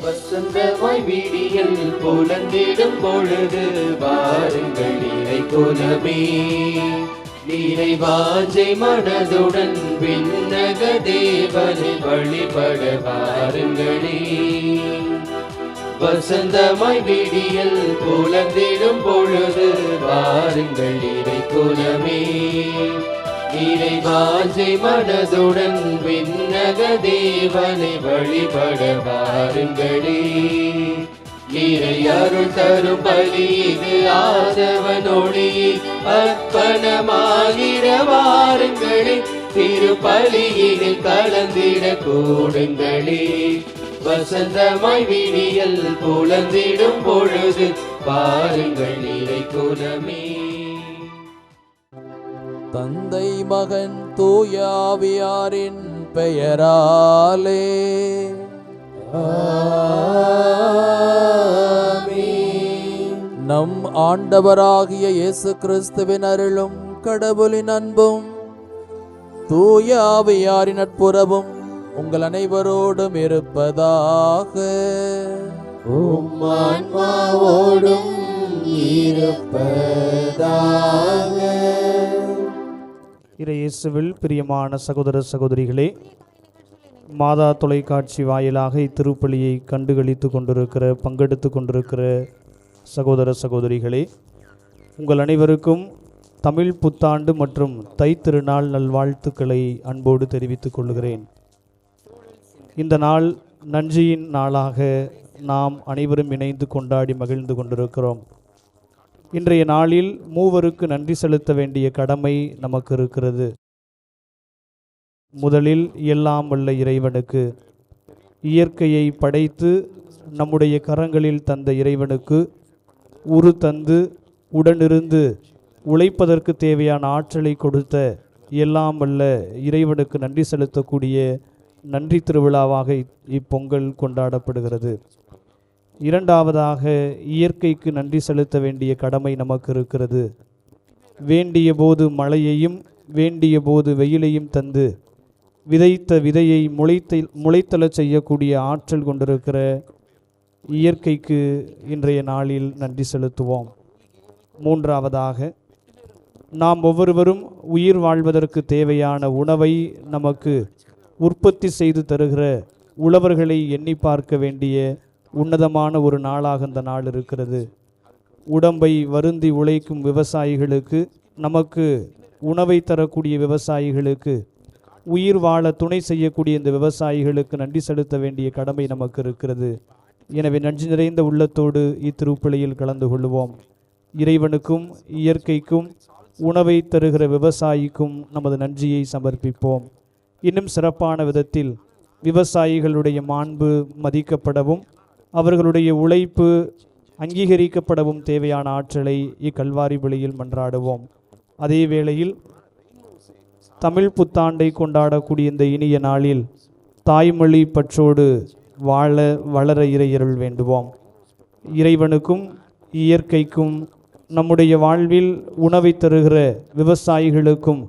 வசந்தமாய் விடியல் புலந்திடும் பொழுது வாருங்கள் இறை குலமே. நீரை வாஞ்சை மனதுடன் விண்ணக தேவனை வழிபட வாருங்களே. வசந்தமாய் விடியல் புலந்திடும் பொழுது வாருங்கள் இறை குலமே. நீரை வாஞ்சை மனதுடன் விண்ணக தேவனை வழிபட வாருங்களே. நீரை அருள் தரும் பலி இது ஆதவனொளி அர்ப்பணமாகிட வாருங்களே. திருப்பலியினில் கலந்திட கூடுங்களே. வசந்தமாய் விடியல் புலந்திடும் பொழுது வாருங்கள் இறை குலமே. தந்தை மகன் தூய ஆவியாரின் பெயராலே ஆமென். நம் ஆண்டவராகிய இயேசு கிறிஸ்துவின் அருளும் கடவுளின் அன்பும் தூய ஆவியாரின் நட்புறவும் உங்கள் அனைவரோடும் இருப்பதாக. உம் ஆன்மாவோடும் இருப்பதாக. இயேசுவில் பிரியமான சகோதர சகோதரிகளே, மாதா தொலைக்காட்சி வாயிலாக இத்திருப்பலியை கண்டுகளித்து கொண்டிருக்கிற பங்கெடுத்து கொண்டிருக்கிற சகோதர சகோதரிகளே, உங்கள் அனைவருக்கும் தமிழ் புத்தாண்டு மற்றும் தை திருநாள் நல்வாழ்த்துக்களை அன்போடு தெரிவித்துக் கொள்கிறேன். இந்த நாள் நன்றியின் நாளாக நாம் அனைவரும் இணைந்து கொண்டாடி மகிழ்ந்து கொண்டிருக்கிறோம். இன்றைய நாளில் மூவருக்கு நன்றி செலுத்த வேண்டிய கடமை நமக்கு இருக்கிறது. முதலில் எல்லாம் வல்ல இறைவனுக்கு, இயற்கையை படைத்து நம்முடைய கரங்களில் தந்த இறைவனுக்கு, உரு தந்து உடனிருந்து உழைப்பதற்கு தேவையான ஆற்றலை கொடுத்த எல்லாம் வல்ல இறைவனுக்கு நன்றி செலுத்தக்கூடிய நன்றி திருவிழாவாக இப்பொங்கல் கொண்டாடப்படுகிறது. இரண்டாவதாக, இயற்கைக்கு நன்றி செலுத்த வேண்டிய கடமை நமக்கு இருக்கிறது. வேண்டிய போது மழையையும் வேண்டிய போது வெயிலையும் தந்து விதைத்த விதையை முளைத்தளச் செய்யக்கூடிய ஆற்றல் கொண்டிருக்கிற இயற்கைக்கு இன்றைய நாளில் நன்றி செலுத்துவோம். மூன்றாவதாக, நாம் ஒவ்வொருவரும் உயிர் வாழ்வதற்கு தேவையான உணவை நமக்கு உற்பத்தி செய்து தருகிற உழவர்களை எண்ணி பார்க்க வேண்டிய உன்னதமான ஒரு நாளாக இந்த நாள் இருக்கிறது. உடம்பை வருந்தி உழைக்கும் விவசாயிகளுக்கு, நமக்கு உணவை தரக்கூடிய விவசாயிகளுக்கு, உயிர் வாழ துணை செய்யக்கூடிய இந்த விவசாயிகளுக்கு நன்றி செலுத்த வேண்டிய கடமை நமக்கு இருக்கிறது. எனவே நன்றி நிறைந்த உள்ளத்தோடு இத்திருப்பலியில் கலந்து கொள்வோம். இறைவனுக்கும் இயற்கைக்கும் உணவை தருகிற விவசாயிக்கும் நமது நன்றியை சமர்ப்பிப்போம். இன்னும் சிறப்பான விதத்தில் விவசாயிகளுடைய மாண்பு மதிக்கப்படவும் அவர்களுடைய உழைப்பு அங்கீகரிக்கப்படவும் தேவையான ஆற்றலை இக்கல்வாரி பலியில் மன்றாடுவோம். அதே வேளையில் தமிழ் புத்தாண்டை கொண்டாடக்கூடிய இந்த இனிய நாளில் தாய்மொழி பற்றோடு வளர இறையருள் வேண்டுவோம். இறைவனுக்கும் இயற்கைக்கும் நம்முடைய வாழ்வில் உணவை தருகிற விவசாயிகளுக்கும்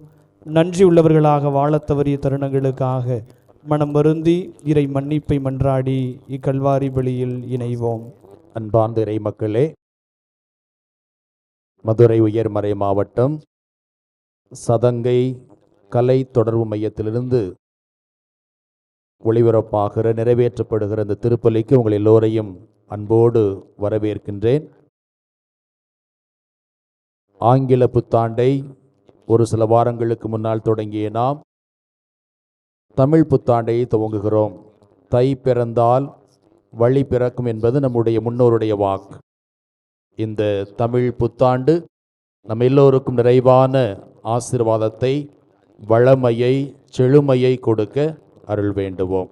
நன்றி உள்ளவர்களாக வாழத் தவறிய தருணங்களுக்காக மனம் வருந்தி இறை மன்னிப்பை மன்றாடி இக்கல்வாரி பலியில் இணைவோம். அன்பார்ந்த இறை மக்களே, மதுரை உயர்மறை மாவட்டம் சதங்கை கலை தொடர்பு மையத்திலிருந்து ஒளிபரப்பாகிற நிறைவேற்றப்படுகிற இந்த திருப்பலிக்கு உங்கள் எல்லோரையும் அன்போடு வரவேற்கின்றேன். ஆங்கில புத்தாண்டை ஒரு சில வாரங்களுக்கு முன்னால் தொடங்கிய நாம் தமிழ் புத்தாண்டை துவங்குகிறோம். தை பிறந்தால் வழி பிறக்கும் என்பது நம்முடைய முன்னோருடைய வாக்கு. இந்த தமிழ் புத்தாண்டு நம் எல்லோருக்கும் நிறைவான ஆசீர்வாதத்தை, வளமையை, செழுமையை கொடுக்க அருள் வேண்டுவோம்.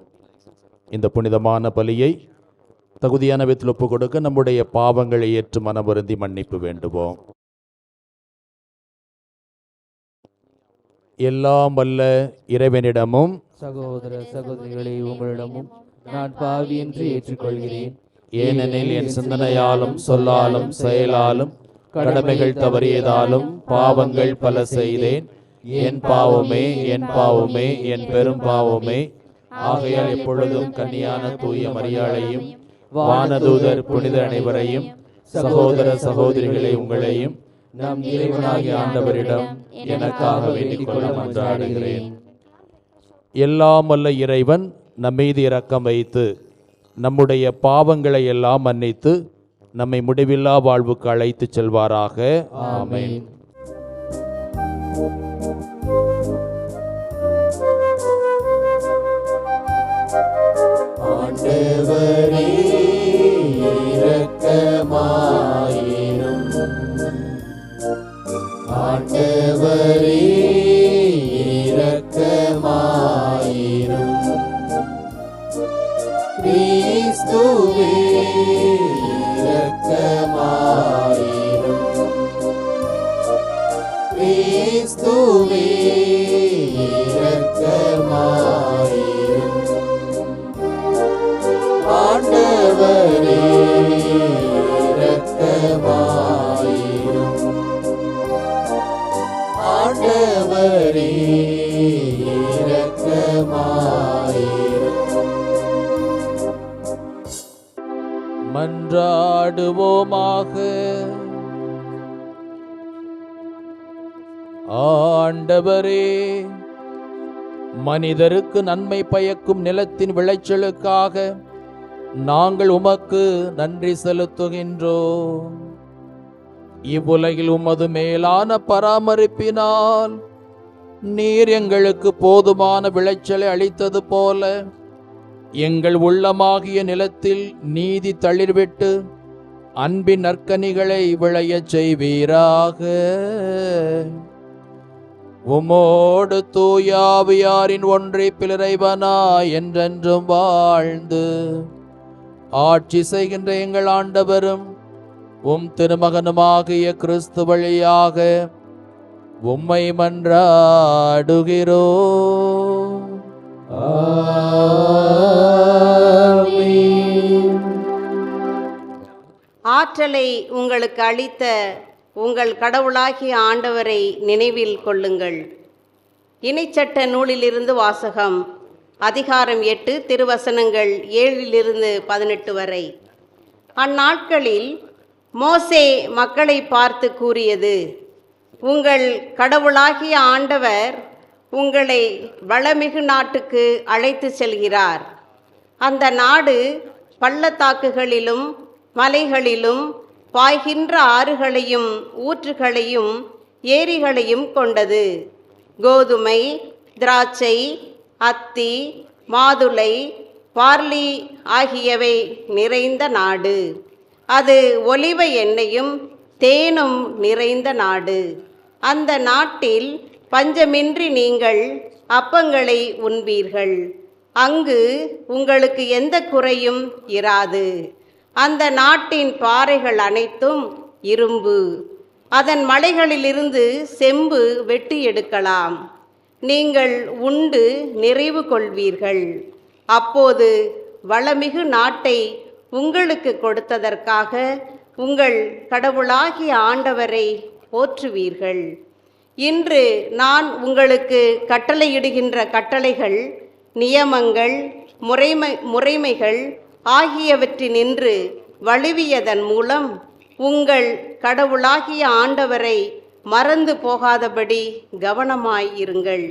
இந்த புனிதமான பலியை தகுதியான விதத்தில் ஒப்புக் கொடுக்க நம்முடைய பாவங்களை ஏற்று மனவருந்தி மன்னிப்பு வேண்டுவோம். எல்லாம் வல்ல இறைவனிடமும் சகோதர சகோதரிகளை உங்களிடமும் நான் பாவி என்று ஏற்றுக்கொள்கிறேன். ஏனெனில் என் சிந்தனையாலும் சொல்லாலும் செயலாலும் கடமைகள் தவறியதாலும் பாவங்கள் பல செய்தேன். என் பாவமே, என் பாவமே, என் பெரும் பாவமே. ஆகையால் எப்பொழுதும் கன்னியான தூய மரியாளையும் வானதூதர் புனித அனைவரையும் சகோதர சகோதரிகளை உங்களையும் நம் இறைவனாகிய ஆண்டவரிடம் எனக்காக வேண்டிக் கொள்ள மன்றாடுகிறேன். எல்லாம் வல்ல இறைவன் நம்மீது இரக்கம் வைத்து நம்முடைய பாவங்களை எல்லாம் மன்னித்து நம்மை முடிவில்லா வாழ்வுக்கு அழைத்து செல்வாராக. ஆமென். ஆண்டவரே இரக்கமாயிரும். ஆண்டவரே இரக்கமாயிரும். கிறிஸ்துவே இரக்கமாயிரும். கிறிஸ்துவே இரக்கமாயிரும். ஆண்டவரே இரக்கமாயிரும். ஆண்டவரே இரக்கமாயிரும். மன்றாடுவோமாக. ஆண்டவரே, மனிதருக்கு நன்மை பயக்கும் நிலத்தின் விளைச்சலுக்காக நாங்கள் உமக்கு நன்றி செலுத்துகின்றோம். இவ்வுலகில் உமது மேலான பராமரிப்பினால் நீர் எங்களுக்கு போதுமான விளைச்சலை அளித்தது போல எங்கள் உள்ளமாகிய நிலத்தில் நீதி தளிர்விட்டு அன்பின் நற்கனிகளை விளையச் செய்வீராக. உமோடு தூயாவியாரின் ஒன்றிப்பில் இறைவனாய் என்றென்றும் வாழ்ந்து ஆட்சி செய்கின்ற எங்கள் ஆண்டவரும் உம் திருமகனுமாகிய கிறிஸ்து வழியாக உம்மை மன்றாடுகிறோம். ஆற்றலை உங்களுக்கு அளித்த உங்கள் கடவுளாகிய ஆண்டவரை நினைவில் கொள்ளுங்கள். இணைச்சட்ட நூலிலிருந்து வாசகம். அதிகாரம் 8 திருவசனங்கள் 7-18 வரை. அந்நாட்களில் மோசே மக்களை பார்த்து கூறியது: உங்கள் கடவுளாகிய ஆண்டவர் உங்களை வளமிகு நாட்டுக்கு அழைத்து செல்கிறார். அந்த நாடு பள்ளத்தாக்குகளிலும் மலைகளிலும் பாய்கின்ற ஆறுகளையும் ஊற்றுகளையும் ஏரிகளையும் கொண்டது. கோதுமை, திராட்சை, அத்தி, மாதுளை, பார்லி ஆகியவை நிறைந்த நாடு. அது ஒலிவ எண்ணெயும் தேனும் நிறைந்த நாடு. அந்த நாட்டில் பஞ்சமின்றி நீங்கள் அப்பங்களை உண்பீர்கள். அங்கு உங்களுக்கு எந்த குறையும் இராது. அந்த நாட்டின் பாறைகள் அனைத்தும் இரும்பு. அதன் மலைகளிலிருந்து செம்பு வெட்டி எடுக்கலாம். நீங்கள் உண்டு நிறைவு கொள்வீர்கள். அப்போது வளமிகு நாட்டை உங்களுக்கு கொடுத்ததற்காக உங்கள் கடவுளாகிய ஆண்டவரை போற்றுவீர்கள். இன்று நான் உங்களுக்கு கட்டளையிடுகின்ற கட்டளைகள், நியமங்கள், முறைமைகள் ஆகியவற்றினின்று வழுவியதன் மூலம் உங்கள் கடவுளாகிய ஆண்டவரை மறந்து போகாதபடி கவனமாயிருங்கள்.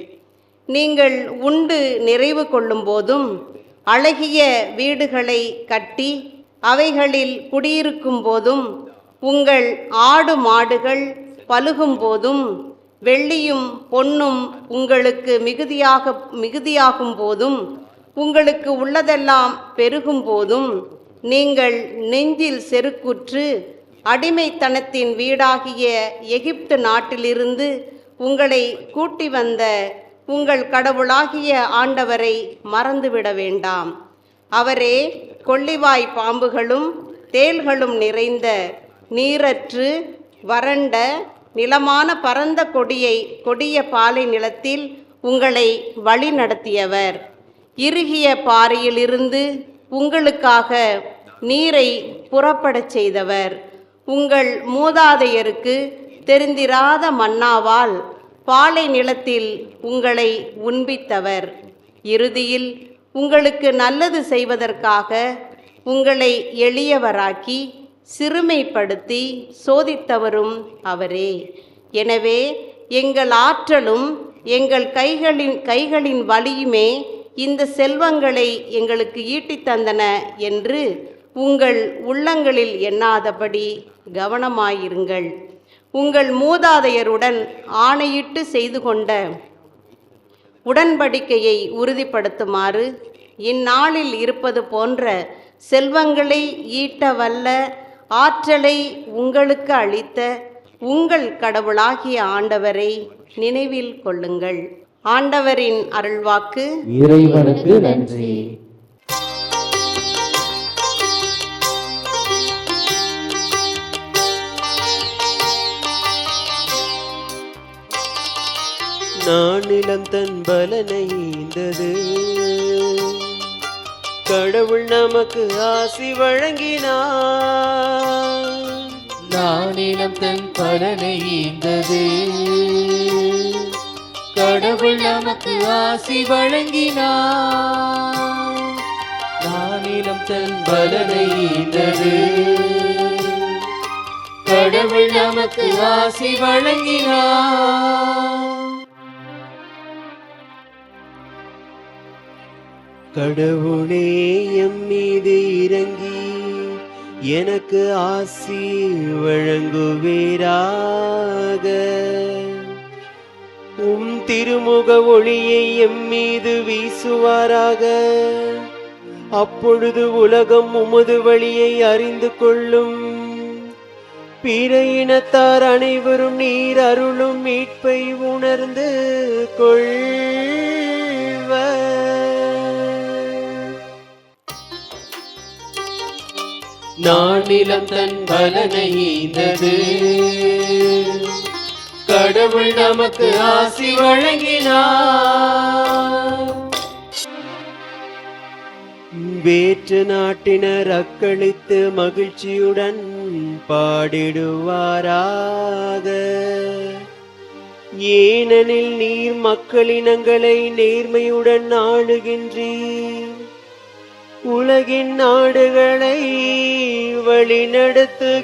நீங்கள் உண்டு நிறைவு கொள்ளும் போதும் அழகிய வீடுகளை கட்டி அவைகளில் குடியிருக்கும் போதும் உங்கள் ஆடு மாடுகள் பலுகும் போதும் வெள்ளியும் பொன்னும் உங்களுக்கு மிகுதியாகும் போதும் உங்களுக்கு உள்ளதெல்லாம் பெருகும் போதும் நீங்கள் நெஞ்சில் செருக்குற்று அடிமைத்தனத்தின் வீடாகிய எகிப்து நாட்டிலிருந்து உங்களை கூட்டி வந்த உங்கள் கடவுளாகிய ஆண்டவரை மறந்துவிட வேண்டாம். அவரே கொள்ளிவாய் பாம்புகளும் தேள்களும் நிறைந்த நீரற்று வறண்ட நிலமான பரந்த கொடிய பாலை நிலத்தில் உங்களை வழி நடத்தியவர். இறுகிய பாறையிலிருந்து உங்களுக்காக நீரை புறப்படச் செய்தவர். உங்கள் மூதாதையருக்கு தெரிந்திராத மன்னாவால் பாலை நிலத்தில் உங்களை உண்பித்தவர். இறுதியில் உங்களுக்கு நல்லது செய்வதற்காக உங்களை எளியவராக்கி சிறுமைப்படுத்தி சோதித்தவரும் அவரே. எனவே எங்கள் ஆற்றலும் எங்கள் கைகளின் வலியுமே இந்த செல்வங்களை எங்களுக்கு ஈட்டித் தந்தன என்று உங்கள் உள்ளங்களில் எண்ணாதபடி கவனமாயிருங்கள். உங்கள் மூதாதையருடன் ஆணையிட்டு செய்து கொண்ட உடன்படிக்கையை உறுதிப்படுத்துமாறு இந்நாளில் இருப்பது போன்ற செல்வங்களை ஈட்ட வல்ல ஆற்றலை உங்களுக்கு அளித்த உங்கள் கடவுளாகிய ஆண்டவரை நினைவில் கொள்ளுங்கள். ஆண்டவரின் அருள்வாக்கு. இறைவனுக்கு நன்றி. நானிலம் தன் பலனை ஈந்தது, கடவுள் நமக்கு ஆசி வழங்கினார். நானிலம் தன் பலனை ஈந்தது, கடவுள் நமக்கு ஆசி வழங்கினார். நானிலம் தன் பலனை ஈந்தது, கடவுள் நமக்கு ஆசி வழங்கினார். கடவுளே எம் மீது இறங்கி எனக்கு ஆசி வழங்குவீராக. உம் திருமுக ஒளியை எம் மீது வீசுவாராக. அப்பொழுது உலகம் உமது வழியை அறிந்து கொள்ளும். பிற இனத்தார் அனைவரும் நீர் அருளும் மீட்பை உணர்ந்து கொள்வர். நானிலம் தன் பலனை ஈந்தது, கடவுள் நமக்கு ஆசி வழங்கினார். வேற்று நாட்டினர் அக்களித்து மகிழ்ச்சியுடன் பாடிடுவாராக. ஏனெனில் நீர் மக்களினங்களை நேர்மையுடன் ஆளுகின்றீர். உலகின் நாடுகளை வழிநடத்துகின்றீர்.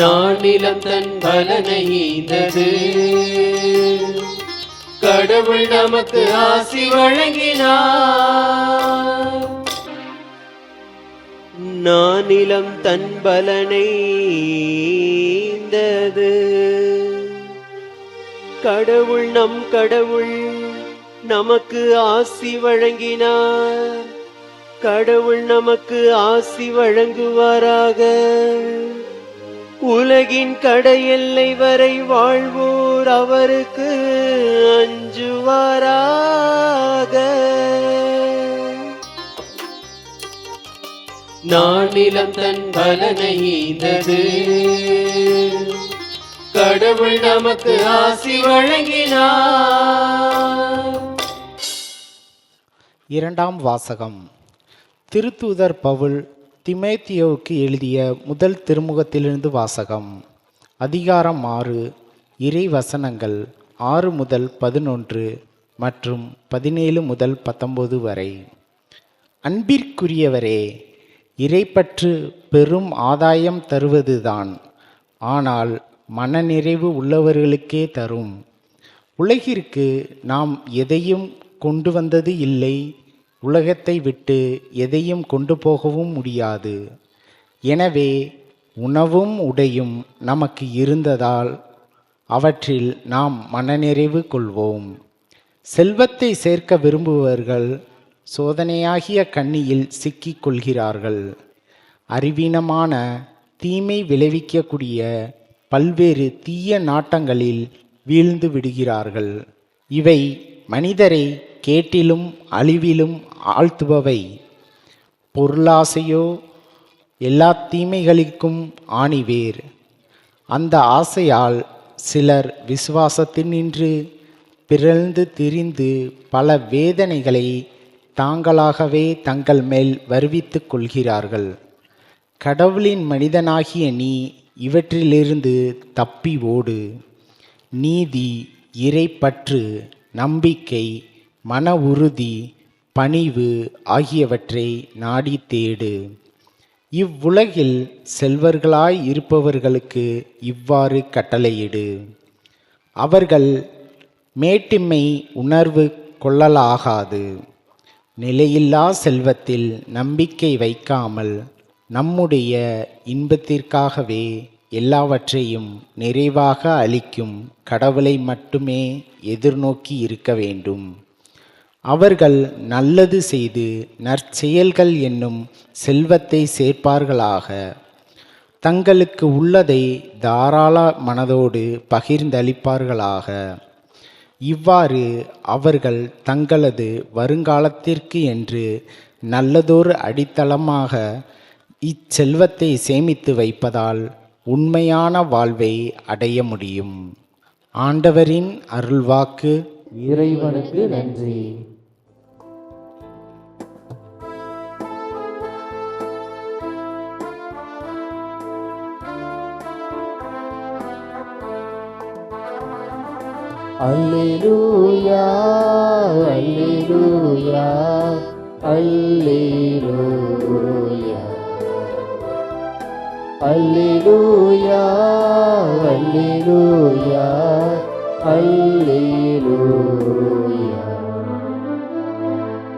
நானிலம் தன் பலனை ஈந்தது, கடவுள் நமக்கு ஆசி வழங்கினார். நானிலம் தன் பலனை ஈந்தது, கடவுள் நம் கடவுள் நமக்கு ஆசி வழங்கினார். கடவுள் நமக்கு ஆசி வழங்குவாராக. உலகின் கடையெல்லை வரை வாழ்வோர் அவருக்கு அஞ்சுவாராக. நானிலம் தன் பலனை ஈந்தது, கடவுள் நமக்கு ஆசி வழங்கினார். இரண்டாம் வாசகம். திருத்தூதர் பவுல் திமோத்தேயுவுக்கு எழுதிய முதல் திருமுகத்திலிருந்து வாசகம். அதிகாரம் 6, இறை வசனங்கள் 6 முதல் 11 மற்றும் 17 முதல் 19 வரை. அன்பிற்குரியவரே, இறைப்பற்று பெரும் ஆதாயம் தருவதுதான், ஆனால் மனநிறைவு உள்ளவர்களுக்கே தரும். உலகிற்கு நாம் எதையும் கொண்டு வந்தது இல்லை, உலகத்தை விட்டு எதையும் கொண்டு போகவும் முடியாது. எனவே உணவும் உடையும் நமக்கு இருந்ததால் அவற்றில் நாம் மனநிறைவு கொள்வோம். செல்வத்தை சேர்க்க விரும்புபவர்கள் சோதனையாகிய கண்ணியில் சிக்கிக் கொள்கிறார்கள். அறிவீனமான தீமை விளைவிக்கக்கூடிய பல்வேறு தீய நாட்டங்களில் வீழ்ந்து விடுகிறார்கள். இவை மனிதரை கேட்டிலும் அழிவிலும் ஆழ்த்துபவை. பொருளாசையோ எல்லா தீமைகளுக்கும் ஆணிவேர். அந்த ஆசையால் சிலர் விசுவாசத்தினின்று பிறழ்ந்து திரிந்து பல வேதனைகளை தாங்களாகவே தங்கள் மேல் வருவித்து கொள்கிறார்கள். கடவுளின் மனிதனாகிய நீ இவற்றிலிருந்து தப்பி ஓடு. நீதி, இறைப்பற்று, நம்பிக்கை, மன உறுதி, பணிவு ஆகியவற்றை நாடி தேடு. இவ்வுலகில் செல்வர்களாய் இருப்பவர்களுக்கு இவ்வாறு கட்டளையிடு. அவர்கள் மேட்டிமை உணர்வு கொள்ளலாகாது. நிலையில்லா செல்வத்தில் நம்பிக்கை வைக்காமல் நம்முடைய இன்பத்திற்காகவே எல்லாவற்றையும் நிறைவாக அளிக்கும் கடவுளை மட்டுமே எதிர்நோக்கி இருக்க வேண்டும். அவர்கள் நல்லது செய்து நற்செயல்கள் என்னும் செல்வத்தை சேர்ப்பார்களாக. தங்களுக்கு உள்ளதை தாராள மனதோடு பகிர்ந்தளிப்பார்களாக. இவ்வாறு அவர்கள் தங்களது வருங்காலத்திற்கு என்று நல்லதொரு அடித்தளமாக இச்செல்வத்தை சேமித்து வைப்பதால் உண்மையான வாழ்வை அடைய முடியும். ஆண்டவரின் அருள்வாக்கு. இறைவனுக்கு நன்றி. அல்லேலூயா, அல்லேலூயா, அல்லேலூயா, அல்லேலூயா, அல்லேலூயா, அல்லேலூயா.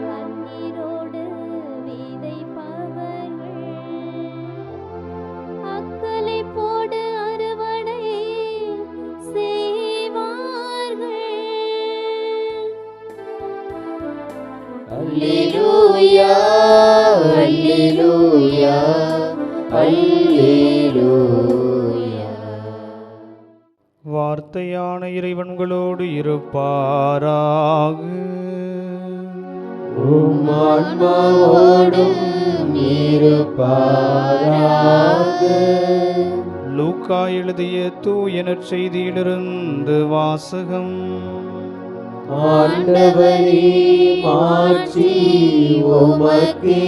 கண்ணீரோடு விதைப்பவர்கள் அக்கலை போடு அறுவடை செய்வார்கள். அல்லேலூயா, அல்லேலூயா, அல்லேலூயா. வார்த்தையான இறைவன் உங்களோடு இருப்பாராக. உம் ஆன்மாவோடும் இருப்பாராக. லூக்கா எழுதிய தூய நற்செய்தியிலிருந்து வாசகம். ஆண்டவரே, மாட்சி உமக்கே.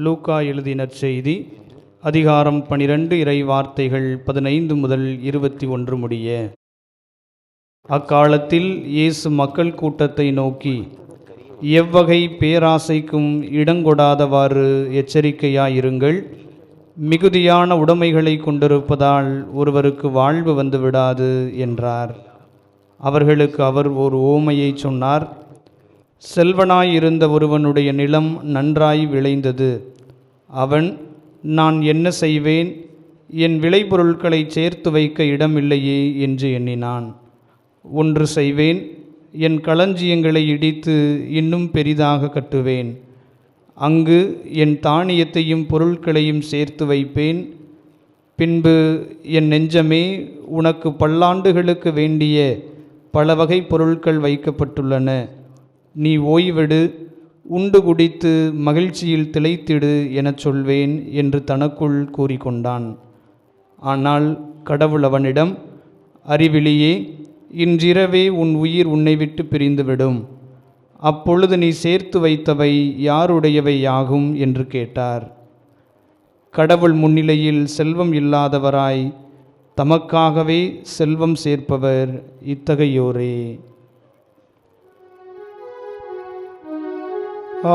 லூக்கா எழுதிய நற்செய்தி அதிகாரம் 12 இறை வார்த்தைகள் 15 முதல் 21 முடிய. அக்காலத்தில் இயேசு மக்கள் கூட்டத்தை நோக்கி, எவ்வகை பேராசைக்கும் இடங்கொடாதவாறு எச்சரிக்கையாயிருங்கள். மிகுதியான உடைமைகளை கொண்டிருப்பதால் ஒருவருக்கு வாழ்வு வந்துவிடாது என்றார். அவர்களுக்கு அவர் ஒரு ஓமையை சொன்னார். செல்வனாயிருந்த ஒருவனுடைய நிலம் நன்றாய் விளைந்தது. அவன், நான் என்ன செய்வேன், என் விளைபொருட்களை சேர்த்து வைக்க இடமில்லையே என்று எண்ணினான். ஒன்று செய்வேன், என் களஞ்சியங்களை இடித்து இன்னும் பெரிதாக கட்டுவேன். அங்கு என் தானியத்தையும் பொருட்களையும் சேர்த்து வைப்பேன். பின்பு என் நெஞ்சமே, உனக்கு பல்லாண்டுகளுக்கு வேண்டிய பல வகை பொருட்கள் வைக்கப்பட்டுள்ளன. நீ ஓய்வெடு, உண்டு குடித்து மகிழ்ச்சியில் திளைத்திடு எனச் சொல்வேன் என்று தனக்குள் கூறிக்கொண்டான். ஆனால் கடவுள் அவனிடம், அறிவிலியே, இன்றிரவே உன் உயிர் உன்னை விட்டு பிரிந்துவிடும். அப்பொழுது நீ சேர்த்து வைத்தவை யாருடையவை ஆகும் என்று கேட்டார். கடவுள் முன்னிலையில் செல்வம் இல்லாதவராய் தமக்காகவே செல்வம் சேர்ப்பவர் இத்தகையோரே.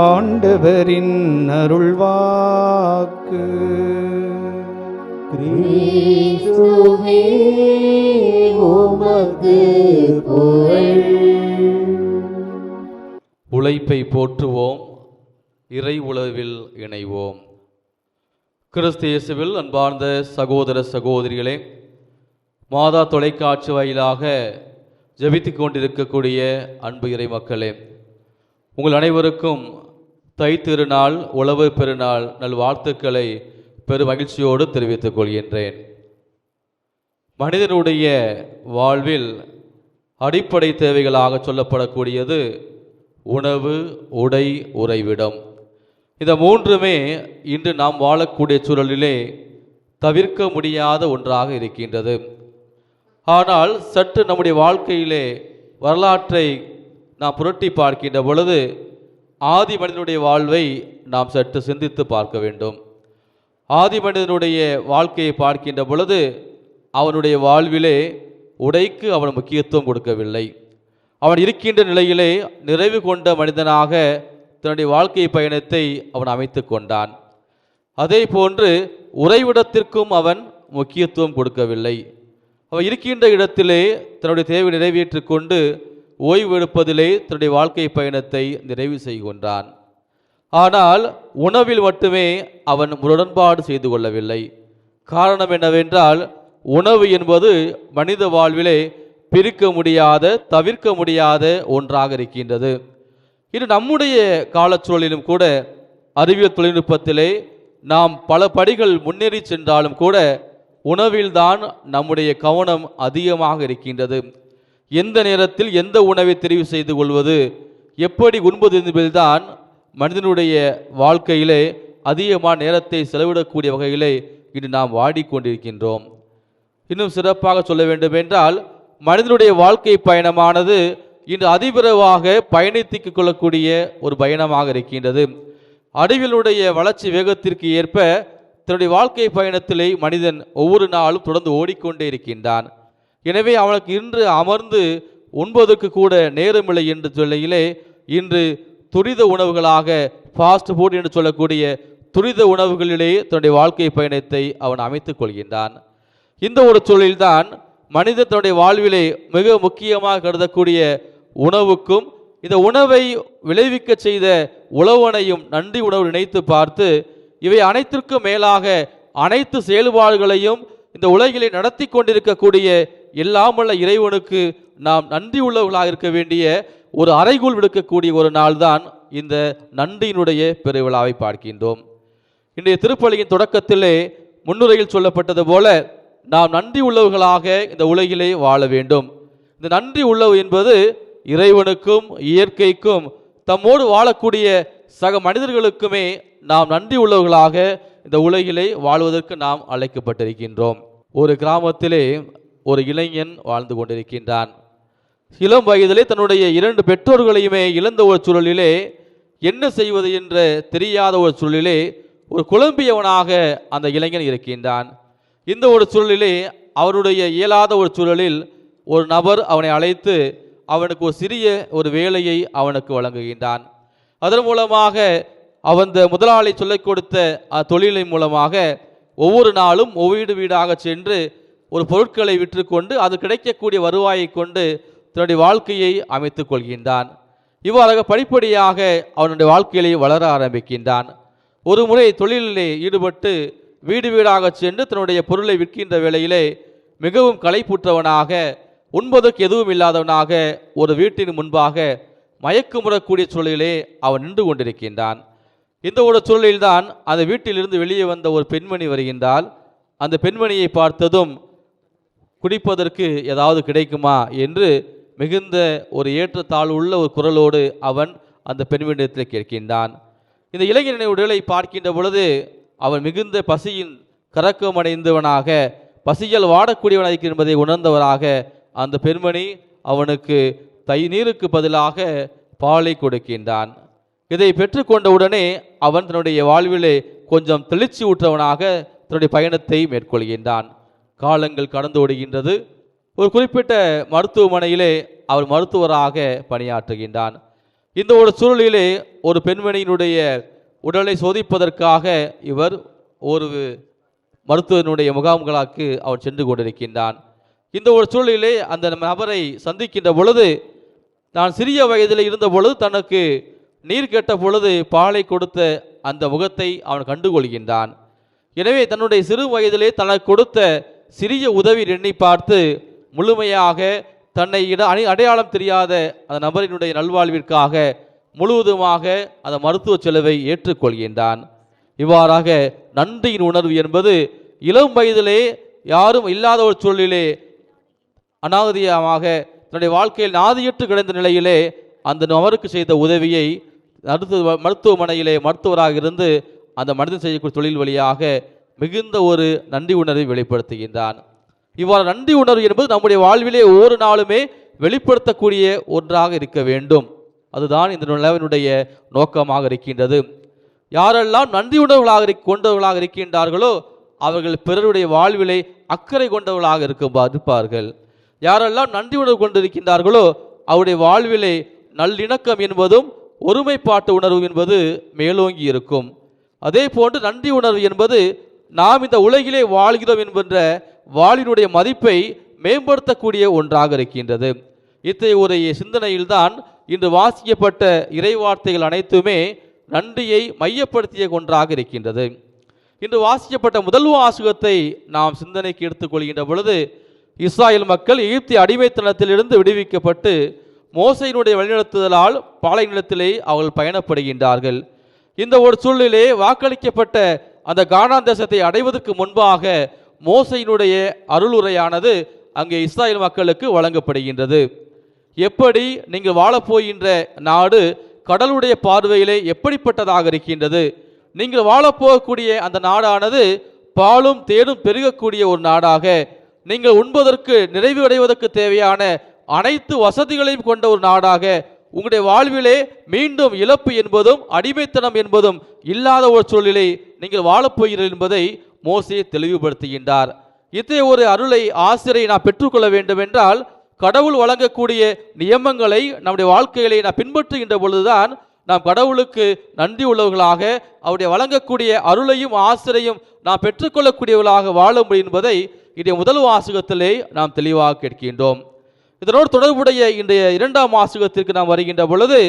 ஆண்டவரின் அருள்வாக்கு. கிறிஸ்துவே, உமக்கு புகழ். உழைப்பை போற்றுவோம், இறை உழவில் இணைவோம். கிறிஸ்து இயேசுவில் அன்பார்ந்த சகோதர சகோதரிகளே, மாதா தொலைக்காட்சி வாயிலாக ஜெபித்து கொண்டிருக்கக்கூடிய அன்பு இறை மக்களே, உங்கள் அனைவருக்கும் தைத்திருநாள், உழவு பெருநாள் நல்வாழ்த்துக்களை பெரும் மகிழ்ச்சியோடு தெரிவித்துக் கொள்கின்றேன். மனிதனுடைய வாழ்வில் அடிப்படை தேவைகளாக சொல்லப்படக்கூடியது உணவு, உடை, உறைவிடம். இந்த மூன்றுமே இன்று நாம் வாழக்கூடிய சூழலிலே தவிர்க்க முடியாத ஒன்றாக இருக்கின்றது. ஆனால் சற்று நம்முடைய வாழ்க்கையிலே வரலாற்றை நாம் புரட்டி பார்க்கின்ற பொழுது ஆதி மனிதனுடைய வாழ்வை நாம் சற்று சிந்தித்து பார்க்க வேண்டும். ஆதி மனிதனுடைய வாழ்க்கையை பார்க்கின்ற பொழுது அவனுடைய வாழ்விலே உடைக்கு அவன் முக்கியத்துவம் கொடுக்கவில்லை. அவன் இருக்கின்ற நிலையிலே நிறைவு கொண்ட மனிதனாக தன்னுடைய வாழ்க்கை பயணத்தை அவன் அமைத்து கொண்டான். அதே போன்று உறைவிடத்திற்கும் அவன் முக்கியத்துவம் கொடுக்கவில்லை. அவன் இருக்கின்ற இடத்திலே தன்னுடைய தேவை நிறைவேற்றி கொண்டு ஓய்வு எடுப்பதிலே தன்னுடைய வாழ்க்கை பயணத்தை நிறைவு செய்கின்றான். ஆனால் உணவில் மட்டுமே அவன் உடன்பாடு செய்து கொள்ளவில்லை. காரணம் என்னவென்றால், உணவு என்பது மனித வாழ்விலே பிரிக்க முடியாத, தவிர்க்க முடியாத ஒன்றாக இருக்கின்றது. இது நம்முடைய காலச்சூழலிலும் கூட அறிவியல் தொழில்நுட்பத்திலே நாம் பல படிகள் முன்னேறி சென்றாலும் கூட உணவில்தான் நம்முடைய கவனம் அதிகமாக இருக்கின்றது. எந்த நேரத்தில் எந்த உணவை தெரிவு செய்து கொள்வது, எப்படி உண்பது என்பதில்தான் மனிதனுடைய வாழ்க்கையிலே அதிகமான நேரத்தை செலவிடக்கூடிய வகையிலே இன்று நாம் வாடிக்கொண்டிருக்கின்றோம். இன்னும் சிறப்பாக சொல்ல வேண்டும் என்றால், மனிதனுடைய வாழ்க்கை பயணமானது இன்று அதிவிரைவாக பயணித்து கொள்ளக்கூடிய ஒரு பயணமாக இருக்கின்றது. அறிவியலுடைய வளர்ச்சி வேகத்திற்கு ஏற்ப தன்னுடைய வாழ்க்கை பயணத்திலே மனிதன் ஒவ்வொரு நாளும் தொடர்ந்து ஓடிக்கொண்டே இருக்கின்றான். எனவே அவனுக்கு இன்று அமர்ந்து உண்பதற்கு கூட நேரமில்லை என்று சொல்லையிலே இன்று துரித உணவுகளாக ஃபாஸ்ட் ஃபுட் என்று சொல்லக்கூடிய துரித உணவுகளிலே தன்னுடைய வாழ்க்கை பயணத்தை அவன் அமைத்துக் கொள்கின்றான். இந்த ஒரு சூழலில்தான் மனிதன் தன்னுடைய வாழ்விலே மிக முக்கியமாக கருதக்கூடிய உணவுக்கும் இந்த உணவை விளைவிக்க செய்த உழவனையும் நன்றி உணவு நினைத்து பார்த்து, இவை அனைத்திற்கும் மேலாக அனைத்து செயல்பாடுகளையும் இந்த உலகிலே நடத்தி கொண்டிருக்கக்கூடிய எல்லாமல்ல இறைவனுக்கு நாம் நன்றி உள்ளவர்களாக இருக்க வேண்டிய ஒரு அறைகூல் விடுக்கக்கூடிய ஒரு நாள்தான் இந்த நன்றியினுடைய பெருவிழாவை பார்க்கின்றோம். இன்றைய திருப்பலியின் தொடக்கத்திலே முன்னுரையில் சொல்லப்பட்டது போல நாம் நன்றி உள்ளவர்களாக இந்த உலகிலே வாழ வேண்டும். இந்த நன்றி உள்ளவு என்பது இறைவனுக்கும் இயற்கைக்கும் தம்மோடு வாழக்கூடிய சக மனிதர்களுக்குமே நாம் நன்றி உள்ளவர்களாக இந்த உலகிலே வாழ்வதற்கு நாம் அழைக்கப்பட்டிருக்கின்றோம். ஒரு கிராமத்திலே ஒரு இளைஞன் வாழ்ந்து கொண்டிருக்கின்றான். இளம் வயதிலே தன்னுடைய 2 பெற்றோர்களையுமே இழந்த ஒரு சூழலிலே என்ன செய்வது என்று தெரியாத ஒரு சூழலிலே ஒரு குழம்பியவனாக அந்த இளைஞன் இருக்கின்றான். இந்த ஒரு சூழலிலே அவருடைய இயலாத ஒரு சூழலில் ஒரு நபர் அவனை அழைத்து அவனுக்கு ஒரு சிறிய ஒரு வேலையை அவனுக்கு வழங்குகின்றான். அதன் மூலமாக அந்த முதலாளி சொல்லிக் கொடுத்த தொழிலின் மூலமாக ஒவ்வொரு நாளும் ஒவ்வொரு வீடாக சென்று ஒரு பொருட்களை விற்றுக்கொண்டு அது கிடைக்கக்கூடிய வருவாயை கொண்டு தன்னுடைய வாழ்க்கையை அமைத்துக் கொள்கின்றான். இவ்வாறாக படிப்படியாக அவனுடைய வாழ்க்கையிலே வளர ஆரம்பிக்கின்றான். ஒரு முறை தொழிலிலே ஈடுபட்டு வீடு வீடாக சென்று தன்னுடைய பொருளை விற்கின்ற வேளையிலே மிகவும் களைப்புற்றவனாக, உண்பதற்கு எதுவும் இல்லாதவனாக ஒரு வீட்டின் முன்பாக மயக்கமுறக்கூடிய சூழலிலே அவன் நின்று கொண்டிருக்கின்றான். இந்த ஒரு சூழலில்தான் அந்த வீட்டிலிருந்து வெளியே வந்த ஒரு பெண்மணி வருகின்றால், அந்த பெண்மணியை பார்த்ததும் குடிப்பதற்கு ஏதாவது கிடைக்குமா என்று மிகுந்த ஒரு ஏற்றத்தாழ்வு உள்ள ஒரு குரலோடு அவன் அந்த பெண்மணியிடத்தில் கேட்கின்றான். இந்த இளைஞனுடைய உடலை பார்க்கின்ற பொழுது அவன் மிகுந்த பசியின் கரக்கமடைந்தவனாக, பசியால் வாடக்கூடியவனாக என்பதை உணர்ந்தவராக அந்த பெண்மணி அவனுக்கு நீருக்கு பதிலாக பாலை கொடுக்கின்றான். இதை பெற்றுக்கொண்டவுடனே அவன் தன்னுடைய வாழ்விலே கொஞ்சம் தெளிச்சி ஊற்றவனாக தன்னுடைய பயணத்தை மேற்கொள்கின்றான். காலங்கள் கடந்து ஓடுகின்றது. ஒரு குறிப்பிட்ட மருத்துவமனையிலே அவர் மருத்துவராக பணியாற்றுகின்றான். இந்த ஒரு சூழலிலே ஒரு பெண்மணியினுடைய உடலை சோதிப்பதற்காக இவர் ஒரு மருத்துவனுடைய முகாம்களுக்கு அவர் சென்று கொண்டிருக்கின்றான். இந்த ஒரு சூழலிலே அந்த நபரை சந்திக்கின்ற பொழுது, நான் சிறிய வயதில் இருந்த பொழுது தனக்கு நீர் கேட்ட பொழுது பாலை கொடுத்த அந்த முகத்தை அவன் கண்டுகொள்கின்றான். எனவே தன்னுடைய சிறு வயதிலே தனக்கு கொடுத்த சிறிய உதவி எண்ணி பார்த்து முழுமையாக தன்னை அடையாளம் தெரியாத அந்த நபரினுடைய நல்வாழ்விற்காக முழுவதுமாக அந்த மருத்துவ செலவை ஏற்றுக்கொள்கின்றான். இவ்வாறாக நன்றியின் உணர்வு என்பது இளம் வயதிலே யாரும் இல்லாத ஒரு சூழலிலே அநாகதிகமாக தன்னுடைய வாழ்க்கையில் நாதியற்று கிடந்த நிலையிலே அந்த நபருக்கு செய்த உதவியை மருத்துவமனையிலே மருத்துவராக இருந்து அந்த மனிதன் செய்யக்கூடிய தொழில் வழியாக மிகுந்த ஒரு நன்றி உணர்வை வெளிப்படுத்துகின்றான். இவ்வாறு நன்றி உணர்வு என்பது நம்முடைய வாழ்விலே ஒவ்வொரு நாளுமே வெளிப்படுத்தக்கூடிய ஒன்றாக இருக்க வேண்டும். அதுதான் இந்த நிலவினுடைய நோக்கமாக இருக்கின்றது. யாரெல்லாம் நன்றி உணர்வுகளாக கொண்டவர்களாக இருக்கின்றார்களோ அவர்கள் பிறருடைய வாழ்விலை அக்கறை கொண்டவர்களாக இருப்பார்கள். யாரெல்லாம் நன்றி உணர்வு கொண்டிருக்கின்றார்களோ அவருடைய வாழ்விலே நல்லிணக்கம் என்பதும் ஒருமைப்பாட்டு உணர்வு என்பது மேலோங்கி இருக்கும். அதே போன்று நன்றி உணர்வு என்பது நாம் இந்த உலகிலே வாழ்கிறோம் என்கின்ற வாழினுடைய மதிப்பை மேம்படுத்தக்கூடிய ஒன்றாக இருக்கின்றது. இத்தகைய ஒரு சிந்தனையில்தான் இன்று வாசிக்கப்பட்ட இறைவார்த்தைகள் அனைத்துமே நன்றியை மையப்படுத்திய ஒன்றாக இருக்கின்றது. இன்று வாசிக்கப்பட்ட முதல் வாசகத்தை நாம் சிந்தனைக்கு எடுத்துக்கொள்கின்ற பொழுது, இஸ்ராயேல் மக்கள் எகிப்திய அடிமைத்தனத்திலிருந்து விடுவிக்கப்பட்டு மோசையினுடைய வழிநடத்துதலால் பாலை நிலத்திலே அவர்கள் பயணப்படுகின்றார்கள். இந்த ஒரு சூழ்நிலையிலே வாக்களிக்கப்பட்ட அந்த கானான் தேசத்தை அடைவதற்கு முன்பாக மோசையினுடைய அருளுரையானது அங்கே இஸ்ராயேல் மக்களுக்கு வழங்கப்படுகின்றது. எப்படி நீங்கள் வாழப்போகின்ற நாடு கடலுடைய பார்வையிலே எப்படிப்பட்டதாக இருக்கின்றது, நீங்கள் வாழப்போகக்கூடிய அந்த நாடானது பாலும் தேடும் பெருகக்கூடிய ஒரு நாடாக, நீங்கள் உண்பதற்கு நிறைவு அடைவதற்கு தேவையான அனைத்து வசதிகளையும் கொண்ட ஒரு நாடாக, உங்களுடைய வாழ்விலே மீண்டும் இழப்பு என்பதும் அடிமைத்தனம் என்பதும் இல்லாத ஒரு சூழலிலே நீங்கள் வாழப்போகிறீர்கள் என்பதை மோசே தெளிவுபடுத்துகின்றார். இத்தகைய ஒரு அருளை ஆசிரியை நாம் பெற்றுக்கொள்ள வேண்டும் என்றால், கடவுள் வழங்கக்கூடிய நியமங்களை நம்முடைய வாழ்க்கைகளை நாம் பின்பற்றுகின்ற பொழுதுதான் நாம் கடவுளுக்கு நன்றி உள்ளவர்களாக அவருடைய வழங்கக்கூடிய அருளையும் ஆசிரியையும் நாம் பெற்றுக்கொள்ளக்கூடியவர்களாக வாழ முடியும் என்பதை இன்றைய முதல் வாசகத்திலே நாம் தெளிவாக கேட்கின்றோம். இதனோடு தொடர்புடைய இன்றைய இரண்டாம் வாசகத்திற்கு நாம் வருகின்ற பொழுது,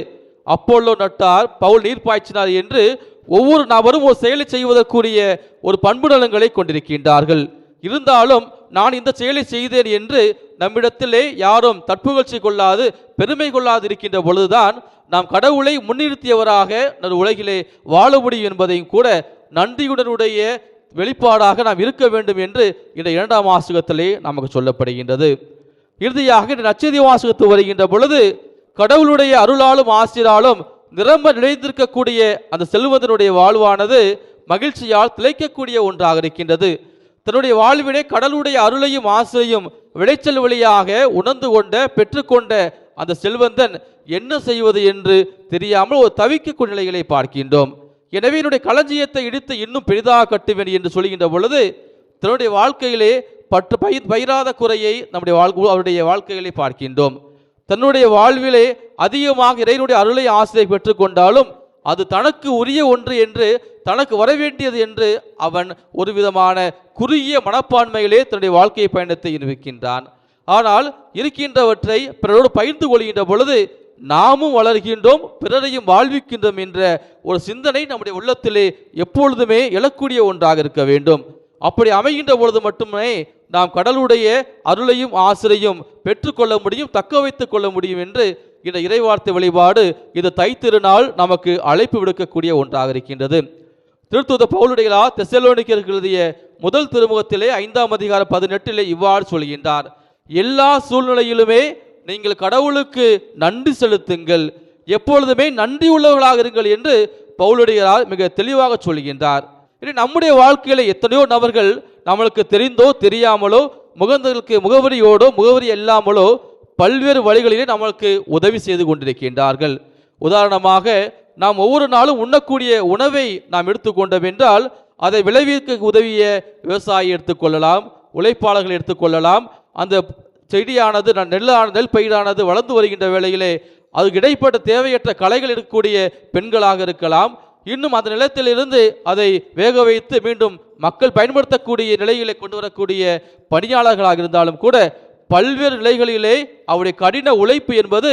அப்போலோ நட்டார், பவுல் நீர் பாய்ச்சினார் என்று ஒவ்வொரு நபரும் ஒரு செயலை செய்வதற்குரிய ஒரு பண்பு நலன்களை கொண்டிருக்கின்றார்கள். இருந்தாலும் நான் இந்த செயலை செய்தேன் என்று நம்மிடத்திலே யாரும் தற்புகழ்ச்சி கொள்ளாது பெருமை கொள்ளாது இருக்கின்ற பொழுதுதான் நாம் கடவுளை முன்னிறுத்தியவராக நம் உலகிலே வாழ முடியும் என்பதையும் கூட நன்றியுடனுடைய வெளிப்பாடாக நாம் இருக்க வேண்டும் என்று இந்த இரண்டாம் வாசகத்திலே நமக்கு சொல்லப்படுகின்றது. இறுதியாக இந்த நற்செய்தி வாசகத்து வருகின்ற பொழுது, கடவுளுடைய அருளாலும் ஆசிராலும் நிரம்ப நிலைந்திருக்கக்கூடிய அந்த செல்வதனுடைய வாழ்வானது மகிழ்ச்சியால் திளைக்கக்கூடிய ஒன்றாக இருக்கின்றது. தன்னுடைய வாழ்வினை கடவுளுடைய அருளையும் ஆசிரியையும் விளைச்சல் வழியாக உணர்ந்து கொண்ட பெற்றுக்கொண்ட அந்த செல்வந்தன் என்ன செய்வது என்று தெரியாமல் ஒரு தவிக்கக்கூடிய நிலைகளை பார்க்கின்றோம். எனவே என்னுடைய களஞ்சியத்தை இடித்து இன்னும் பெரிதாக கட்டுவேன் என்று சொல்கின்ற பொழுது, தன்னுடைய வாழ்க்கையிலே பயிராத குறையை அவருடைய வாழ்க்கைகளை பார்க்கின்றோம். தன்னுடைய வாழ்விலே அதிகமாக இறைவனுடைய அருளை ஆசிரியை பெற்றுக்கொண்டாலும் அது தனக்கு உரிய ஒன்று என்று, தனக்கு வரவேண்டியது என்று அவன் ஒரு விதமான குறுகிய மனப்பான்மையிலே தன்னுடைய வாழ்க்கை பயணத்தை இருக்கின்றான். ஆனால் இருக்கின்றவற்றை பிறரோடு பகிர்ந்து கொள்கின்ற பொழுது நாமும் வளர்கின்றோம், பிறரையும் வாழ்விக்கின்றோம் என்ற ஒரு சிந்தனை நம்முடைய உள்ளத்திலே எப்பொழுதுமே எழக்கூடிய ஒன்றாக இருக்க வேண்டும். அப்படி அமைகின்ற பொழுது மட்டுமே நாம் கடவுளுடைய அருளையும் ஆசிரியையும் பெற்றுக்கொள்ள முடியும், தக்க வைத்துக் கொள்ள முடியும் என்று இந்த இறைவார்த்தை வழிபாடு இது தைத்திருநாள் நமக்கு அழைப்பு விடுக்கக்கூடிய ஒன்றாக இருக்கின்றது. திருத்தூதர் பவுலுடைய தெசலோனிக்கருக்கு எழுதிய முதல் திருமுகத்திலே 5ஆம் அதிகாரம் 18 இவ்வாறு சொல்கின்றார், எல்லா சூழ்நிலையிலுமே நீங்கள் கடவுளுக்கு நன்றி செலுத்துங்கள், எப்பொழுதுமே நன்றி உள்ளவர்களாக இருங்கள் என்று பவுலுடையார் மிக தெளிவாக சொல்கின்றார். நம்முடைய வாழ்க்கையில எத்தனையோ நபர்கள் நம்மளுக்கு தெரிந்தோ தெரியாமலோ முகவரியோடோ முகவரி இல்லாமலோ பல்வேறு வழிகளிலே நம்மளுக்கு உதவி செய்து கொண்டிருக்கின்றார்கள். உதாரணமாக நாம் ஒவ்வொரு நாளும் உண்ணக்கூடிய உணவை நாம் எடுத்துக்கொண்டோம் என்றால் அதை விளைவிக்க உதவிய விவசாயி எடுத்துக்கொள்ளலாம், உழைப்பாளர்கள் எடுத்துக்கொள்ளலாம். அந்த செடியானது நெல் பயிரானது வளர்ந்து வருகின்ற வேளையிலே அதுக்கு இடைப்பட்ட தேவையற்ற களைகள் இருக்கக்கூடிய பெண்களாக இருக்கலாம். இன்னும் அந்த நிலத்திலிருந்து அதை வேக வைத்து மீண்டும் மக்கள் பயன்படுத்தக்கூடிய நிலைகளை கொண்டு வரக்கூடிய பணியாளர்களாக இருந்தாலும் கூட பல்வேறு நிலைகளிலே அவருடைய கடின உழைப்பு என்பது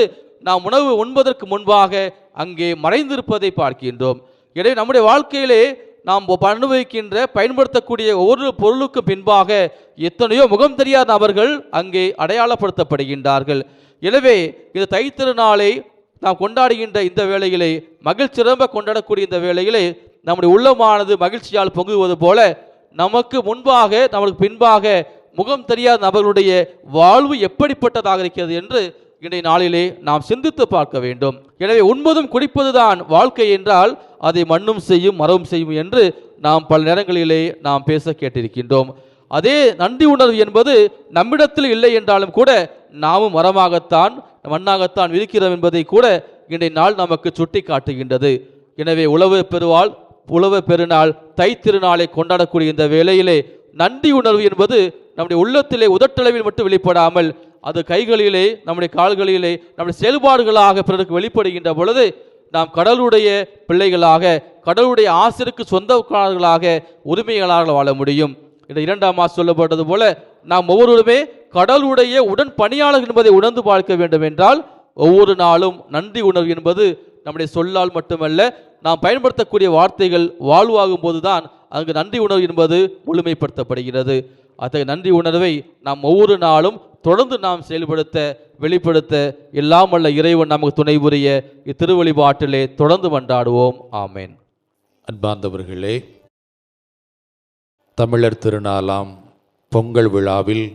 நாம் உணவு உண்பதற்கு முன்பாக அங்கே மறைந்திருப்பதை பார்க்கின்றோம். எனவே நம்முடைய வாழ்க்கையிலே நாம் அனுபவிக்கின்ற பயன்படுத்தக்கூடிய ஒவ்வொரு பொருளுக்கும் பின்பாக எத்தனையோ முகம் தெரியாத நபர்கள் அங்கே அடையாளப்படுத்தப்படுகின்றார்கள். எனவே இந்த தைத்திருநாளை நாம் கொண்டாடுகின்ற இந்த வேளையிலே, மகிழ்ச்சிரம்ப கொண்டாடக்கூடிய இந்த வேளையிலே நம்முடைய உள்ளமானது மகிழ்ச்சியால் பொங்குவது போல நமக்கு முன்பாக நமக்கு பின்பாக முகம் தெரியாத நபர்களுடைய வாழ்வு எப்படிப்பட்டதாக இருக்கிறது என்று இன்றைய நாளிலே நாம் சிந்தித்து பார்க்க வேண்டும். எனவே உண்பதும் குடிப்பதுதான் வாழ்க்கை என்றால் அதை மண்ணும் செய்யும் மரவும் செய்யும் என்று நாம் பல நேரங்களிலே நாம் பேச கேட்டிருக்கின்றோம். அதே நன்றி உணர்வு என்பது நம்மிடத்தில் இல்லை என்றாலும் கூட நாமும் மரமாகத்தான் மண்ணாகத்தான் இருக்கிறோம் என்பதை கூட இன்றைய நாள் நமக்கு சுட்டி காட்டுகின்றது. எனவே உழவர் பெருநாள் தைத்திருநாளை கொண்டாடக்கூடிய இந்த வேளையிலே நன்றி உணர்வு என்பது நம்முடைய உள்ளத்திலே உதட்டளவில் மட்டும் வெளிப்படாமல் அது கைகளிலே, நம்முடைய கால்களிலே, நம்முடைய செயல்பாடுகளாக பிறருக்கு வெளிப்படுகின்ற பொழுது நாம் கடவுளுடைய பிள்ளைகளாக, கடவுளுடைய ஆசிரியருக்கு சொந்தக்காரர்களாக, உரிமைகளாக வாழ முடியும். இந்த 2ஆம் மாதம் சொல்லப்பட்டது போல நாம் ஒவ்வொருவருமே கடவுளுடைய உடன் பணியாளர் என்பதை உணர்ந்து பார்க்க வேண்டும் என்றால் ஒவ்வொரு நாளும் நன்றி உணர்வு என்பது நம்முடைய சொல்லால் மட்டுமல்ல, நாம் பயன்படுத்தக்கூடிய வார்த்தைகள் வாழ்வாகும் போதுதான் அங்கு நன்றி உணர்வு என்பது முழுமைப்படுத்தப்படுகிறது. அத்தகைய நன்றி உணர்வை நாம் ஒவ்வொரு நாளும் தொடர்ந்து நாம் செயல்படுத்த, வெளிப்படுத்த எல்லாம் வல்ல இறைவன் நமக்கு துணை புரிய இத்திருவழிபாட்டிலே தொடர்ந்து மன்றாடுவோம். ஆமேன். அன்பார்ந்தவர்களே, தமிழர் திருநாளாம் பொங்கல் விழாவில்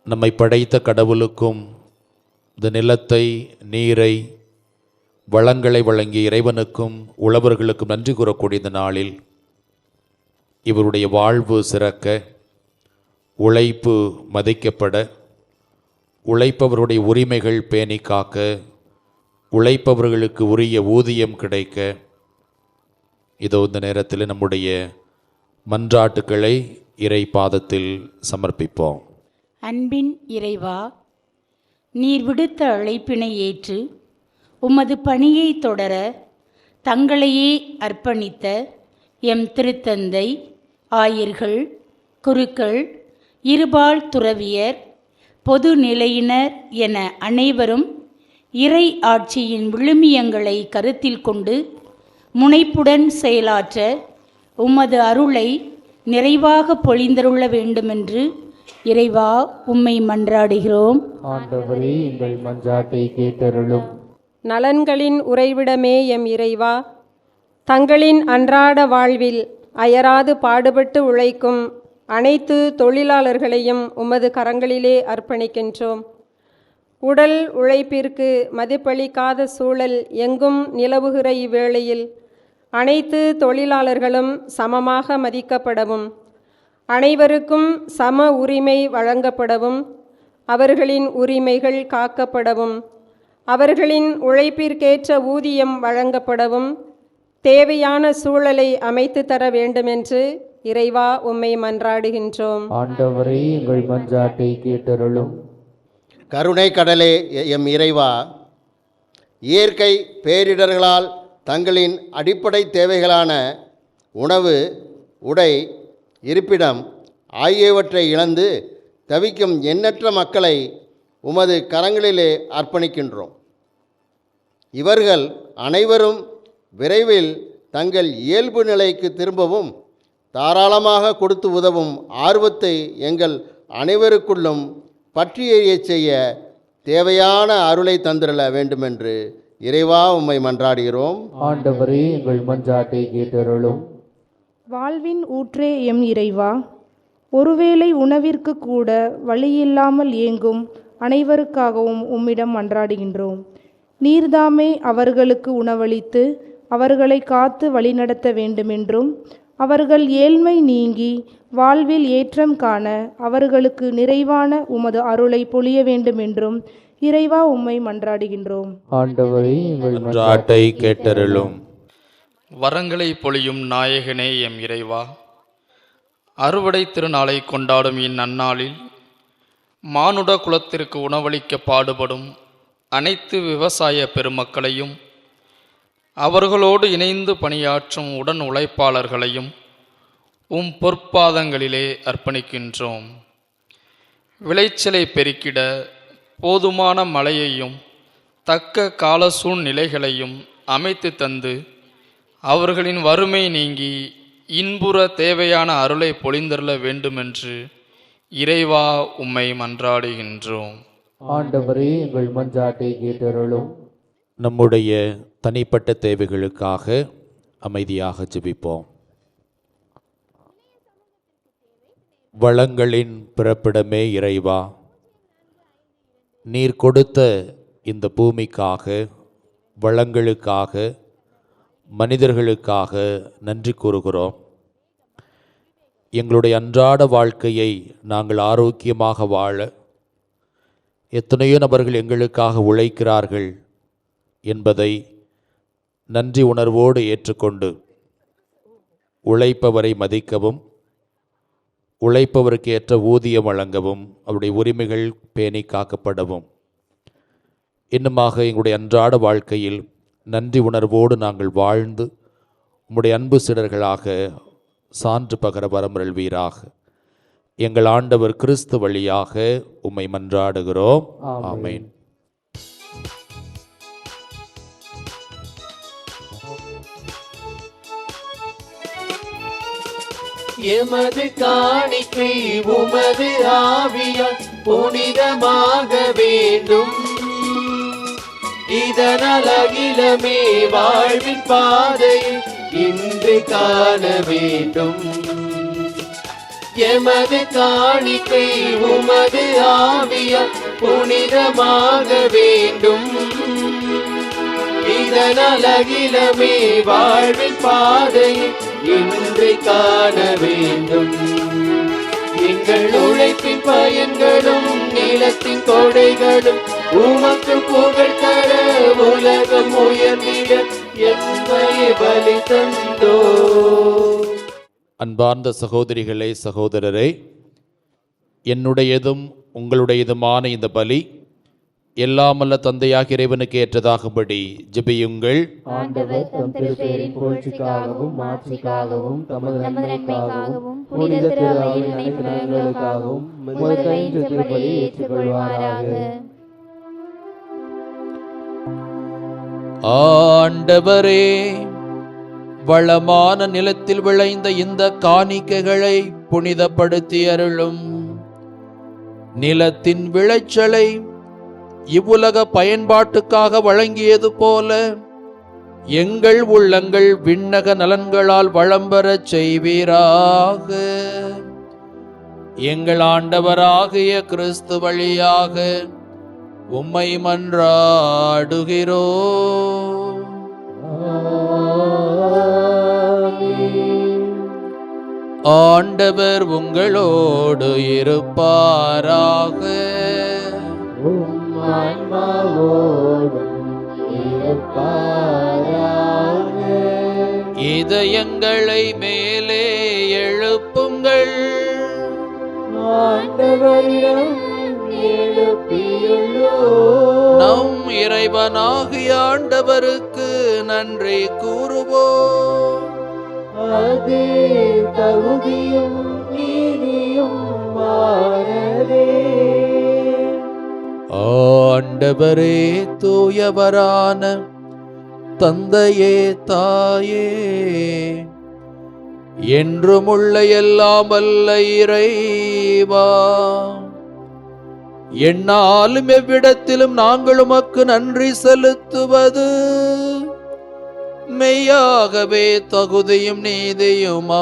நம்மை படைத்த கடவுளுக்கும் இந்த நிலத்தை, நீரை, வளங்களை வழங்கிய இறைவனுக்கும் உழவர்களுக்கும் நன்றி கூறக்கூடிய இந்த நாளில் இவருடைய வாழ்வு சிறக்க, உழைப்பு மதிக்கப்பட, உழைப்பவருடைய உரிமைகள் பேணி காக்க, உழைப்பவர்களுக்கு உரிய ஊதியம் கிடைக்க, இதோ இந்த நேரத்தில் நம்முடைய மன்றாட்டுக்களை இறை பாதத்தில் சமர்ப்பிப்போம். அன்பின் இறைவா, நீர் விடுத்த அழைப்பினை ஏற்று உமது பணியை தொடர தங்களையே அர்ப்பணித்த எம் திருத்தந்தை, ஆயர்கள், குருக்கள், இருபால் துறவியர், பொது நிலையினர் என அனைவரும் இறை ஆட்சியின் விழுமியங்களை கருத்தில் கொண்டு முனைப்புடன் செயலாற்ற உமது அருளை நிறைவாக பொழிந்தருள வேண்டுமென்று இறைவா உம்மை மன்றாடுகிறோம். ஆண்டவரே, எங்கள் மன்றாட்டை கேட்டருளும். நலன்களின் உறைவிடமே எம் இறைவா, தங்களின் அன்றாட வாழ்வில் அயராது பாடுபட்டு உழைக்கும் அனைத்து தொழிலாளர்களையும் உமது கரங்களிலே அர்ப்பணிக்கின்றோம். உடல் உழைப்பிற்கு மதிப்பளிக்காத சூழல் எங்கும் நிலவுகிற இவ்வேளையில் அனைத்து தொழிலாளர்களும் சமமாக மதிக்கப்படவும், அனைவருக்கும் சம உரிமை வழங்கப்படவும், அவர்களின் உரிமைகள் காக்கப்படவும், அவர்களின் உழைப்பிற்கேற்ற ஊதியம் வழங்கப்படவும் தேவையான சூழலை அமைத்து தர வேண்டுமென்று இறைவா உம்மை மன்றாடுகின்றோம். ஆண்டவரே, எங்கள் மன்றாட்டை கேட்டருளும். கருணை கடலே எம் இறைவா, இயற்கை பேரிடர்களால் தங்களின் அடிப்படை தேவைகளான உணவு, உடை, இருப்பிடம் ஆகியவற்றை இழந்து தவிக்கும் எண்ணற்ற மக்களை உமது கரங்களிலே அர்ப்பணிக்கின்றோம். இவர்கள் அனைவரும் விரைவில் தங்கள் இயல்பு நிலைக்கு திரும்பவும் தாராளமாக கொடுத்து உதவும் ஆர்வத்தை எங்கள் அனைவருக்குள்ளும் பற்றி எறியச் செய்ய தேவையான அருளை தந்திரல வேண்டுமென்று இறைவா உம்மை மன்றாடுகிறோம். ஆண்டவரே, எங்கள் மன்றாட்டை கேட்டருளும். வாழ்வின் ஊற்றே எம் இறைவா, ஒருவேளை உணவிற்கு கூட வழியில்லாமல் ஏங்கும் அனைவருக்காகவும் உம்மிடம் மன்றாடுகின்றோம். நீர்தாமே அவர்களுக்கு உணவளித்து அவர்களை காத்து வழிநடத்த வேண்டுமென்றும், அவர்கள் ஏழ்மை நீங்கி வாழ்வில் ஏற்றம் காண அவர்களுக்கு நிறைவான உமது அருளை பொழிய வேண்டுமென்றும் இறைவா உம்மை மன்றாடுகின்றோம். ஆண்டவரே, எங்கள் மன்றாட்டை கேட்டருளும். வரங்களை பொழியும் நாயகனே எம் இறைவா, அறுவடை திருநாளை கொண்டாடும் இந்நன்னாளில் மானுட குலத்திற்கு உணவளிக்க பாடுபடும் அனைத்து விவசாய பெருமக்களையும், அவர்களோடு இணைந்து பணியாற்றும் உடன் உழைப்பாளர்களையும் உம் பொற்பாதங்களிலே அர்ப்பணிக்கின்றோம். விளைச்சலை பெருக்கிட போதுமான மழையையும் தக்க கால சூழ்நிலைகளையும் அமைத்து தந்து அவர்களின் வறுமை நீங்கி இன்புற தேவையான அருளை பொழிந்தருள வேண்டுமென்று இறைவா உம்மை மன்றாடுகின்றோம். ஆண்டவரே, எங்கள் மன்றாட்டை கேட்டருளும். நம்முடைய தனிப்பட்ட தேவைகளுக்காக அமைதியாக ஜெபிப்போம். வளங்களின் பிறப்பிடமே இறைவா, நீர் கொடுத்த இந்த பூமிக்காக, வளங்களுக்காக, மனிதர்களுக்காக நன்றி கூறுகிறோம். எங்களுடைய அன்றாட வாழ்க்கையை நாங்கள் ஆரோக்கியமாக வாழ எத்தனையோ நபர்கள் எங்களுக்காக உழைக்கிறார்கள் என்பதை நன்றி உணர்வோடு ஏற்றுக்கொண்டு உழைப்பவரை மதிக்கவும், உழைப்பவருக்கு ஏற்ற ஊதியம் வழங்கவும் அவருடைய உரிமைகள் பேணி காக்கப்படவும், இன்னுமாக எங்களுடைய அன்றாட வாழ்க்கையில் நன்றி உணர்வோடு நாங்கள் வாழ்ந்து உம்முடைய அன்பு சீடர்களாக சான்று பகர வரமருள்வீராக. எங்கள் ஆண்டவர் கிறிஸ்து வழியாக உம்மை மன்றாடுகிறோம். ஆமென். எமது காணிக்கை உமது ஆவியால் புனிதமாக வேண்டும். இதனால் அகிலமே வாழ்வின் பாதையை இன்று காண வேண்டும். எமது காணிக்கை உமது ஆவியால் புனிதமாக வேண்டும். இதனால் அகிலமே வாழ்வின் பாதையை இன்று காண வேண்டும். எங்கள் உழைப்பின் பயன்களும் நிலத்தின் கொடைகளும் உமக்கு புகழ் தர உலகம் உயர்ந்திட எம்மையை பலி தந்தோ. அன்பார்ந்த சகோதரிகளே, சகோதரரே, என்னுடையதும் உங்களுடையதுமான இந்த பலி எல்லாமல்ல தந்தையாக இறைவனுக்கு ஏற்றதாகும்படி ஜெபியுங்கள். ஆண்டவர் தம் திருப்பெயரின் புகழ்ச்சிக்காகவும் மாட்சிக்காகவும் தமது நன்மைக்காகவும் புனித திருவையின் அனைத்து நலன்களுக்காகவும் உமது கையின்று திருப்பலி ஏற்றுக்கொள்வாராக. ஆண்டவரே, வளமான நிலத்தில் விளைந்த இந்த காணிக்கைகளை புனிதப்படுத்தி அருளும். நிலத்தின் விளைச்சலை இவ்வுலக பயன்பாட்டுக்காக வழங்கியது போல எங்கள் உள்ளங்கள் விண்ணக நலன்களால் வளம் பெறச் செய்வீராக. எங்கள் ஆண்டவராகிய கிறிஸ்து வழியாக உம்மை மன்றாடுகிறோம். ஆண்டவர் உங்களோடு இருப்பாராக. இதயங்களை மேலே எழுப்புங்கள். நம் இறைவனாகிய ஆண்டவருக்கு நன்றி கூறுவோம். அது தகுதியும் நீதியும் மாறதே. ஆண்டவரே, தூயவரான தந்தையே, தாயே, என்றுமுள்ள எல்லாம் வல்ல இறைவா, எந்நாளும் எவ்விடத்திலும் நாங்கள் உமக்கு நன்றி செலுத்துவது மெய்யாகவே தகுதியும் நீதியுமாகும்.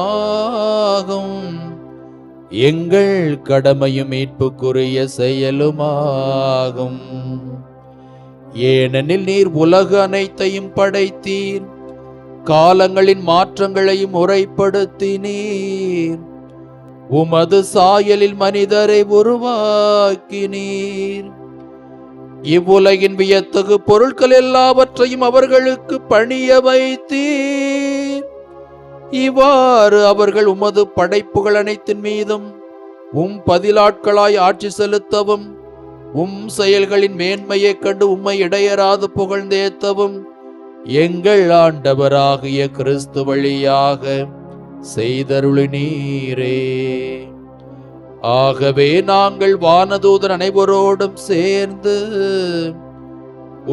எங்கள் கடமையும் மீட்புக்குரிய செயலுமாகும். ஏனெனில் நீர் உலகு அனைத்தையும் படைத்தீர், காலங்களின் மாற்றங்களையும் முறைப்படுத்தினீர். உமது சாயலில் மனிதரை உருவாக்கினீர். இவ்வுலகின் வியத்தகு பொருட்கள் எல்லாவற்றையும் அவர்களுக்கு பணிய வைத்தீர். இவ்வாறு அவர்கள் உமது படைப்புகள் அனைத்தின் மீதும் பதிலாட்களாய் ஆட்சி செலுத்தவும், செயல்களின் மேன்மையைக் கண்டு உம்மை இடையராது புகழ்ந்தேத்தவும் எங்கள் ஆண்டவராகிய கிறிஸ்து வழியாக செய்தருளினீரே. ஆகவே நாங்கள் வானதூதர் அனைவரோடும் சேர்ந்து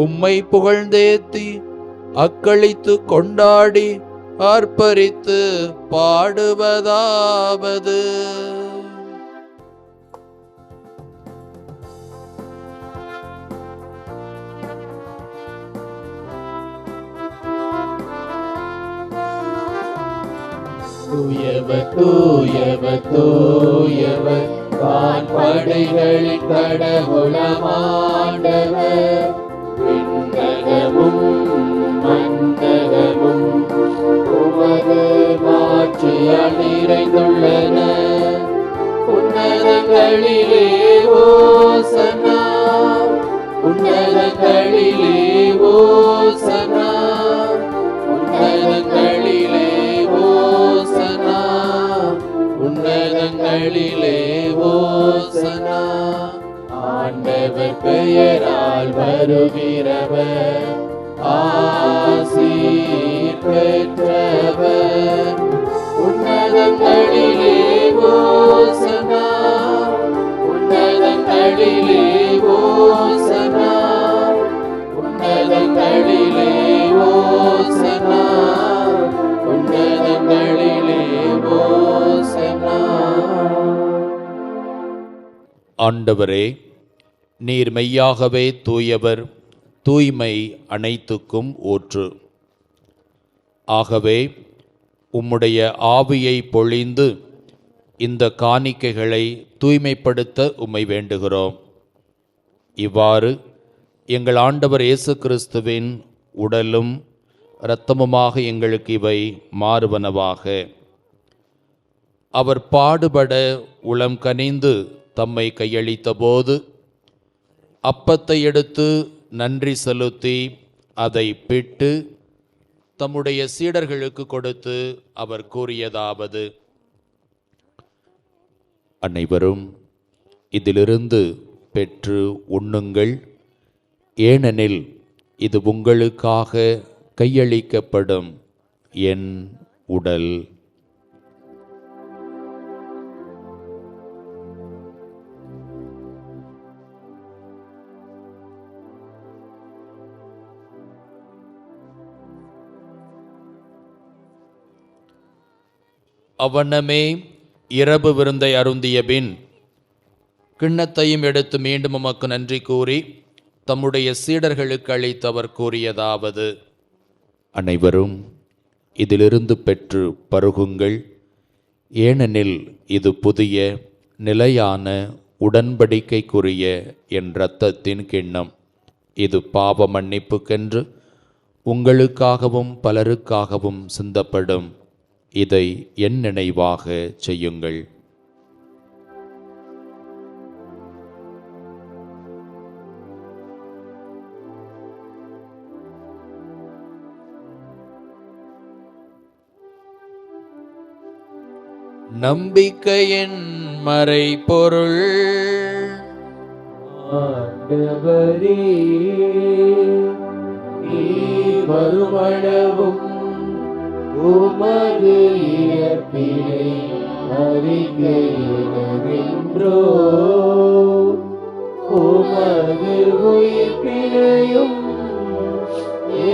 உம்மை புகழ்ந்தேத்தி அக்களித்து கொண்டாடி ஆர்ப்பரித்து பாடுவதாவது: தூயவர் தூயவர் தூயவர் வான்படைகளின் கடவுளமாண்டவர், விண்ணகமும் மண்ணகமும் உமது மாட்சியால் நிறைந்துள்ளன. உன்னதங்களிலே ஓசன்னா, உன்னதங்களிலே ஓசன்னா, உன்னதங்களிலே ஓசன்னா, உன்னதங்களிலே உன்னதங்களிலே ஓசனா. ஆண்டவர் பெயரால் வருகிறவர் ஆசீர் பெற்றவர். உன்னதங்களிலே ஓசனா, உன்னதங்களிலே ஓசனா, உன்னதங்களிலே ஓசனா, உன்னதங்களிலே ஓசனா. ஆண்டவரே, நீர் மெய்யாகவே தூயவர், தூய்மை அனைத்துக்கும் ஊற்று. ஆகவே உம்முடைய ஆவியை பொழிந்து இந்த காணிக்கைகளை தூய்மைப்படுத்த உம்மை வேண்டுகிறோம். இவ்வாறு எங்கள் ஆண்டவர் இயேசு கிறிஸ்துவின் உடலும் இரத்தமுமாக எங்களுக்கு இவை மாறுவனவாக. அவர் பாடுபட உளம் கனிந்து தம்மை கையளித்த போது அப்பத்தை எடுத்து நன்றி செலுத்தி அதை பிட்டு தம்முடைய சீடர்களுக்கு கொடுத்து அவர் கூறியதாவது: அனைவரும் இதிலிருந்து பெற்று உண்ணுங்கள், ஏனெனில் இது உங்களுக்காக கையளிக்கப்படும் என் உடல். அவனமே இரவு விருந்தை அருந்திய பின் கிண்ணத்தையும் எடுத்து மீண்டும் உமக்கு நன்றி கூறி தம்முடைய சீடர்களுக்கு அளித்தவர் கூறியதாவது: அனைவரும் இதிலிருந்து பெற்று பருகுங்கள், ஏனெனில் இது புதிய நிலையான உடன்படிக்கைக்குரிய என் இரத்தத்தின் கிண்ணம். இது பாவ மன்னிப்புக்கென்று உங்களுக்காகவும் பலருக்காகவும் சிந்தப்படும். இதை என் நினைவாக செய்யுங்கள். நம்பிக்கையின் மறைபொருள். ஆண்டவரே, நீ வருமளவும் உமது இயற்பினை அறிக்கையிடுகின்றோ, உமது உயிர்ப்பினையும்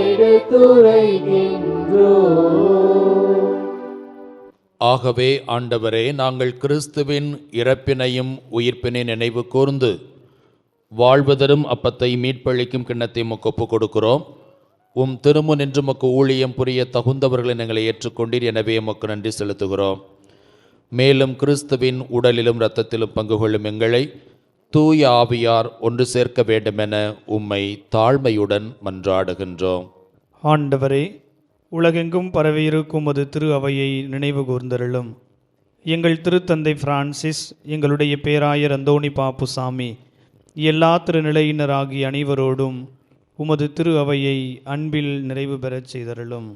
எடுத்துரைக்கின்றோ. ஆகவே ஆண்டவரே, நாங்கள் கிறிஸ்துவின் இறப்பினையும் உயிர்ப்பினை நினைவு கூர்ந்து வாழ்வதரும் அப்பத்தை மீட்பளிக்கும் கிண்ணத்தை உமக்கு ஒப்புக் கொடுக்கிறோம். உம் திருமுன் நின்று உமக்கு ஊழியம் புரிய தகுந்தவர்களை எங்களை ஏற்றுக்கொண்டீர், எனவே உமக்கு நன்றி செலுத்துகிறோம். மேலும் கிறிஸ்துவின் உடலிலும் இரத்தத்திலும் பங்கு கொள்ளும் எங்களை தூய ஆவியார் ஒன்று சேர்க்க வேண்டுமென உம்மை தாழ்மையுடன் மன்றாடுகின்றோம். ஆண்டவரே, உலகெங்கும் பரவியிருக்கும் அது திரு அவையை நினைவு கூர்ந்தருளும். எங்கள் திருத்தந்தை பிரான்சிஸ், எங்களுடைய பேராயர் அந்தோணி பாப்புசாமி, எல்லா திருநிலையினராகிய அனைவரோடும் உமது திரு அவையை அன்பில் நிறைவு பெறச் செய்தருளும்.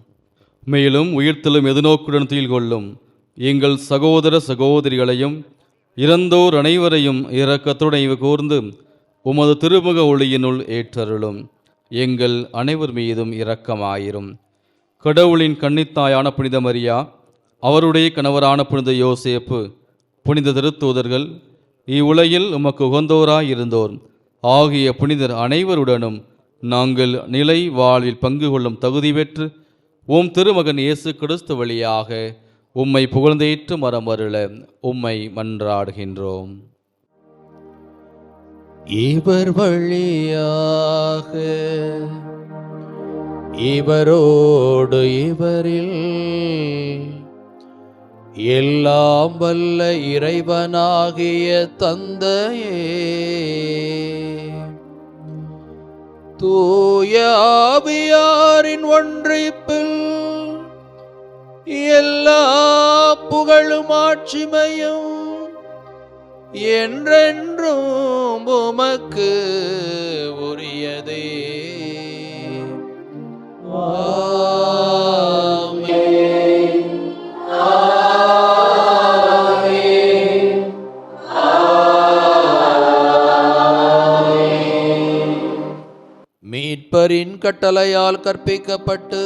மேலும் உயிர்த்தெழும் எதிர்நோக்குடன் துயில் கொள்ளும் எங்கள் சகோதர சகோதரிகளையும் இறந்தோர் அனைவரையும் இரக்கத்துடன் நினைவு கூர்ந்து உமது திருமுக ஒளியினுள் ஏற்றருளும். எங்கள் அனைவர் மீதும் இரக்கமாயிரும். கடவுளின் கன்னித்தாயான புனித மரியா, அவருடைய கணவரான புனித யோசேப்பு, புனித திருத்தூதர்கள், இவ்வுலகில் உமக்கு உகந்தோராயிருந்தோர் ஆகிய புனிதர் அனைவருடனும் நாங்கள் நிலை வாழ்வில் பங்கு கொள்ளும் தகுதி பெற்று உம் திருமகன் இயேசு கிறிஸ்து வழியாக உம்மை புகழ்ந்தேற்று மரம் அருள உம்மை மன்றாடுகின்றோம். இவர் வழியாக இவரோடு இவரில் எல்லாம் வல்ல இறைவனாகிய தந்தையே, தூய ஆவியாரின் ஒன்றிப்பில் எல்லா புகழும் ஆட்சிமையும் என்றென்றும் உமக்கு உரியதே. ஆமென். ஆமென். அவரின் கட்டளையால் கற்பிக்கப்பட்டு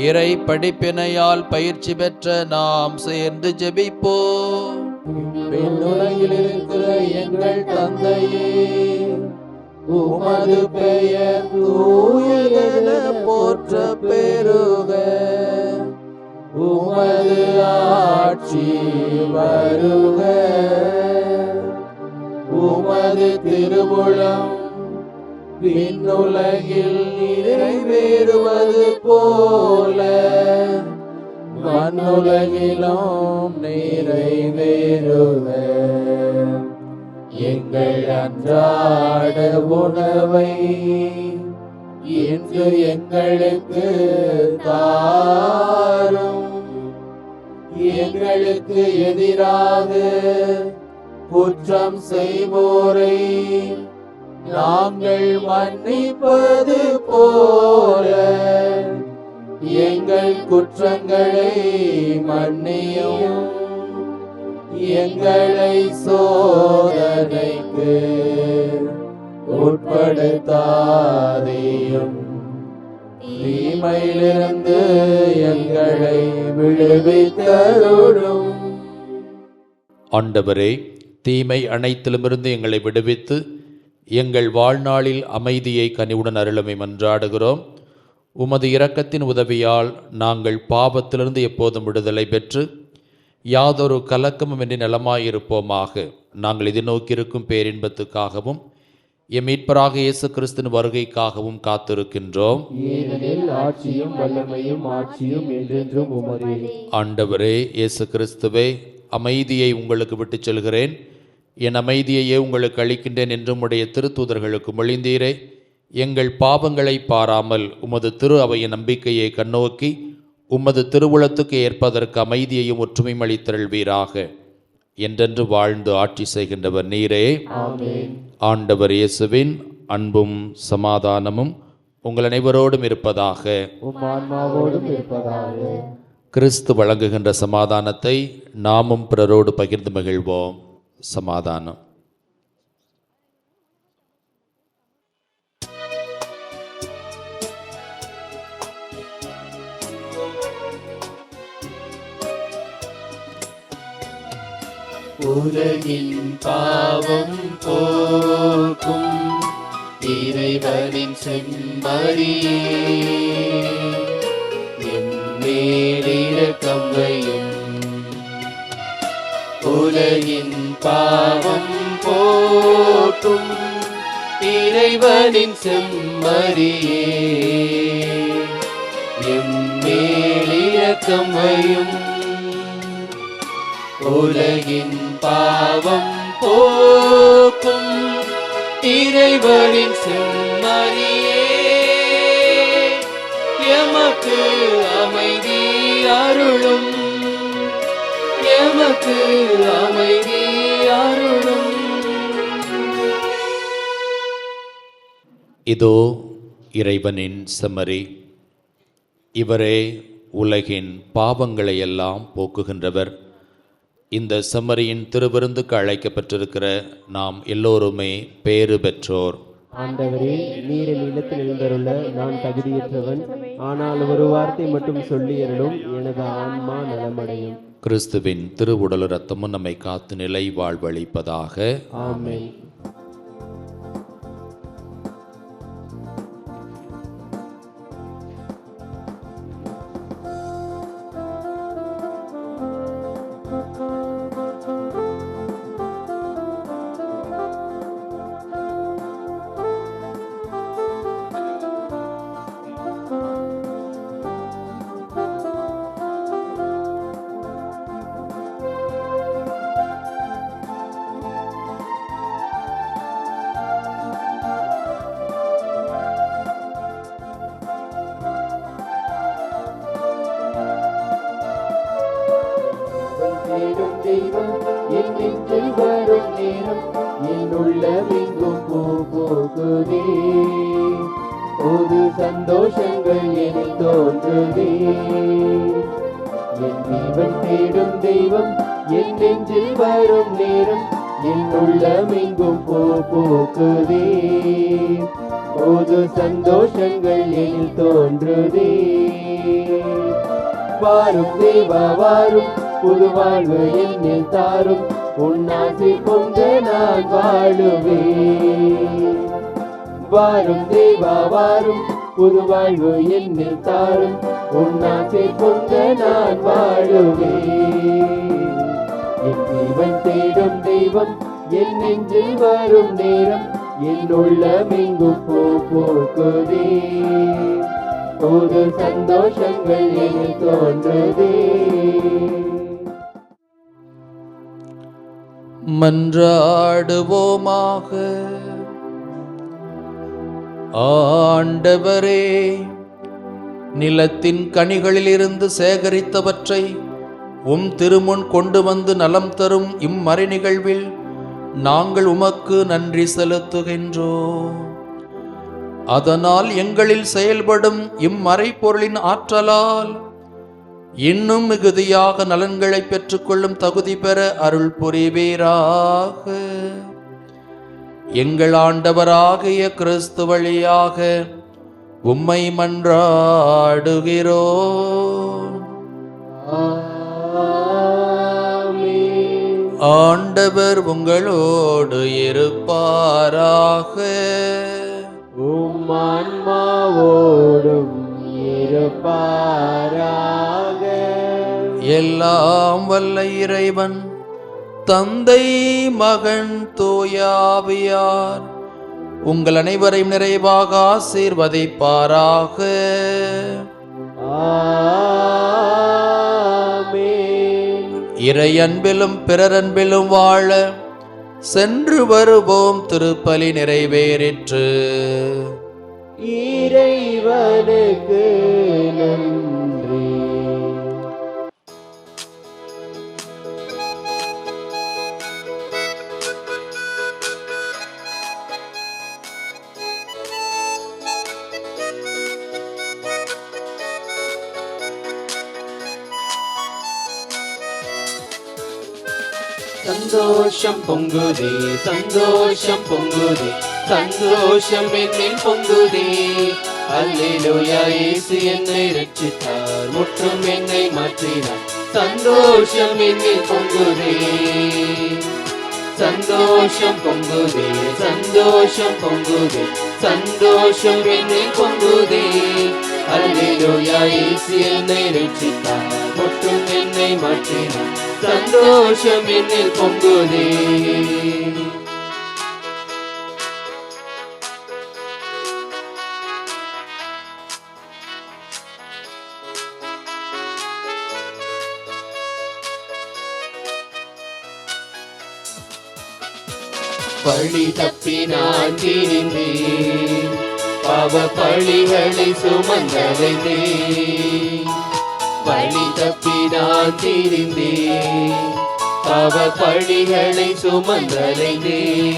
இறை படிப்பினையால் பயிற்சி பெற்ற நாம் சேர்ந்து ஜெபிப்போம். விண்ணுலகில் இருக்கிற எங்கள் தந்தையே, உமது பெயர் தூயதென போற்ற பெறுக. உமது ஆட்சி வருக. உமது திருவுளம் விண்ணுலகில் நிறைவேறுவது போல மண்ணுலகிலும் நிறைவேறுக. எங்கள் அன்றாட உணவை இன்று எங்களுக்கு தாரும். எங்களுக்கு எதிராக குற்றம் செய்வோரை நாங்கள் மன்னிப்பது போல எங்கள் குற்றங்களை மன்னியும். எங்களை சோதனைக்கு உட்படுத்தாதேயும், தீமையிலிருந்து எங்களை விடுவித்தருளும். ஆண்டவரே, தீமை அனைத்திலுமிருந்து எங்களை விடுவித்து எங்கள் வாழ்நாளில் அமைதியை கனிவுடன் அருளுமை மன்றாடுகிறோம். உமது இரக்கத்தின் உதவியால் நாங்கள் பாவத்திலிருந்து எப்போதும் விடுதலை பெற்று யாதொரு கலக்கமுமின்றி நலமாயிருப்போமாக. நாங்கள் எதிர்நோக்கியிருக்கும் பேரின்பத்துக்காகவும் எம் மீட்பராக இயேசு கிறிஸ்துவின் வருகைக்காகவும் காத்திருக்கின்றோம். ஏனெனில் ஆட்சியும் வல்லமையும் ஆட்சியும் என்றென்றும் உமதே. ஆண்டவரே இயேசு கிறிஸ்துவே, அமைதியை உங்களுக்கு விட்டுச் செல்கிறேன், என் அமைதியையே உங்களுக்கு அளிக்கின்றேன் என்று உம்முடைய திருத்தூதர்களுக்கு மொழிந்தீரே. எங்கள் பாவங்களை பாராமல் உமது திரு அவையின் நம்பிக்கையை கண்ணோக்கி உமது திருவுளத்துக்கு ஏற்பதற்கு அமைதியையும் ஒற்றுமையும் அளித்தருள்வீராக. என்றென்று வாழ்ந்து ஆட்சி செய்கின்றவர் நீரே. ஆண்டவர் இயேசுவின் அன்பும் சமாதானமும் உங்கள் அனைவரோடும் இருப்பதாக. கிறிஸ்து வழங்குகின்ற சமாதானத்தை நாமும் பிறரோடு பகிர்ந்து மகிழ்வோம். சமாதானம். உலகின் பாவம் போக்கும் இறைவனின் செம்மறியே, என் மேலிரக்கம் வையும். உலகின் பாவம் போக்கும் இறைவனின் செம்மறியே, என் மேலிரக்கம் வையும். உலகின் பாவம் போக்கும் இறைவனின் செம்மறியே, எமக்கு அமைதி அருளும். எமக்கு அமைதி அருளும். இதோ இறைவனின் செம்மறி, இவரே உலகின் பாவங்களை எல்லாம் போக்குகின்றவர். இந்த செம்மறியின் திருவிருந்துக்கு அழைக்கப்பட்டிருக்கிற நாம் எல்லோருமே பேறு பெற்றோர். ஆண்டவரே, நீர் என் இல்லத்தில் எழுந்தருள நான் தகுதியற்றவன், ஆனால் ஒரு வார்த்தை மட்டும் சொல்லி அருளும், எனது ஆன்மா நலமடையும். கிறிஸ்துவின் திருவுடல் இரத்தமும் நம்மை காத்து நிலை வாழ்வளிப்பதாக. ஆமென். தெய்வம் என் நெஞ்சில் வரும் நேரம் என் உள்ளமெங்கும் பூ பூக்குதே. புது சந்தோஷங்கள் எனில் தோன்றுதே. என் ஜீவன் தேடும் தெய்வம் என் நெஞ்சில் வரும் நேரம் என் உள்ளமெங்கும் பூ பூக்குதே. புது சந்தோஷங்கள் எனில் தோன்றுதே. வாரும் தேவா வாரும், புது வாழ்வு என்னில் தாரும், உன்னாசி பொங்க நான் வாழுவேன். வாரும் தேவா வாரும், புது வாழ்வு என்னில் தாரும், உன்னாசி பொங்க நான் வாழுவேன். என் தேவன் தேடும் தெய்வம் என் நெஞ்சில் வரும் நேரம், என் உள்ளமெங்கும் பூ பூக்குதே. புது சந்தோஷங்கள் எனில் தோன்றுதே. மன்றாடுவோமாக. ஆண்டவரே, நிலத்தின் கனிகளிலிருந்து சேகரித்தவற்றை உம் திருமுன் கொண்டு வந்து நலம் தரும் இம்மறை நிகழ்வில் நாங்கள் உமக்கு நன்றி செலுத்துகின்றோம். அதனால் எங்களில் செயல்படும் இம்மறை பொருளின் ஆற்றலால் இன்னும் மிகுதியாக நலன்களை பெற்றுக்கொள்ளும் தகுதி பெற அருள் புரிவீராக. எங்கள் ஆண்டவராகிய கிறிஸ்து வழியாக உம்மை மன்றாடுகிறோம். ஆண்டவர் உங்களோடு இருப்பாராக. உம் ஆன்மாவோடும் இருப்பாராக. எல்லாம் வல்ல இறைவன் தந்தை மகன் தூயாவியார் உங்கள் அனைவரையும் நிறைவாக ஆசீர்வதிப்பாராக. இறை அன்பிலும் பிறர் அன்பிலும் வாழ சென்று வருவோம். திருப்பலி நிறைவேறிற்று. இறைவனுக்கு நன்றி. சந்தோஷம் பொங்குதே, சந்தோஷம் பொங்குதே, சந்தோஷம் என்னில் பொங்குதே. அல்லேலூயா, இயேசு என்னை ரட்சித்தார், முற்றும் என்னை மாற்றினார். சந்தோஷம் என்னில் பொங்குதே, சந்தோஷம் பொங்குதே, சந்தோஷம் பொங்குதே, சந்தோஷம் என்னில் பொங்குதே. அல்லேலூயா, இயேசு என்னை ரட்சித்தார், முற்றும் என்னை மாற்றினார். சந்தோஷம் என்னில் பொங்குதே. பழி தப்பி நான் திரிந்தேன், பாவ பழிகளை சுமந்தடைந்தேன். வழி தப்பி நான் திரிந்தேன், பாவ பழிகளை சுமந்தடைந்தேன்.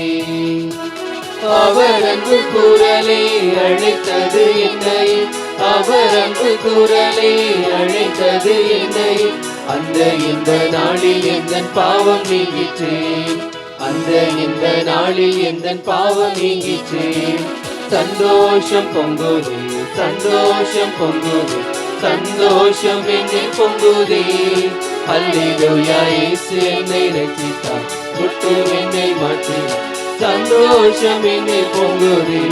அவர் அன்பு குரலே அழைத்தது என்னை, அவர் அன்பு குரலே அழைத்தது என்னை. அந்த இந்த நாளில் எந்தன் பாவம் நீங்கிற்றேன், அந்த இந்த நாளில் எந்தன் பாவம் நீங்கிற்றேன். சந்தோஷம் பொங்குதே, சந்தோஷம் பொங்குதே, சந்தோஷம் என்னில் பொங்குதே. அல்லேலூயா, இயேசு என்னை ரட்சித்தார், முற்றும் என்னை மாற்றினார். சந்தோஷம் என்னில் பொங்குதே.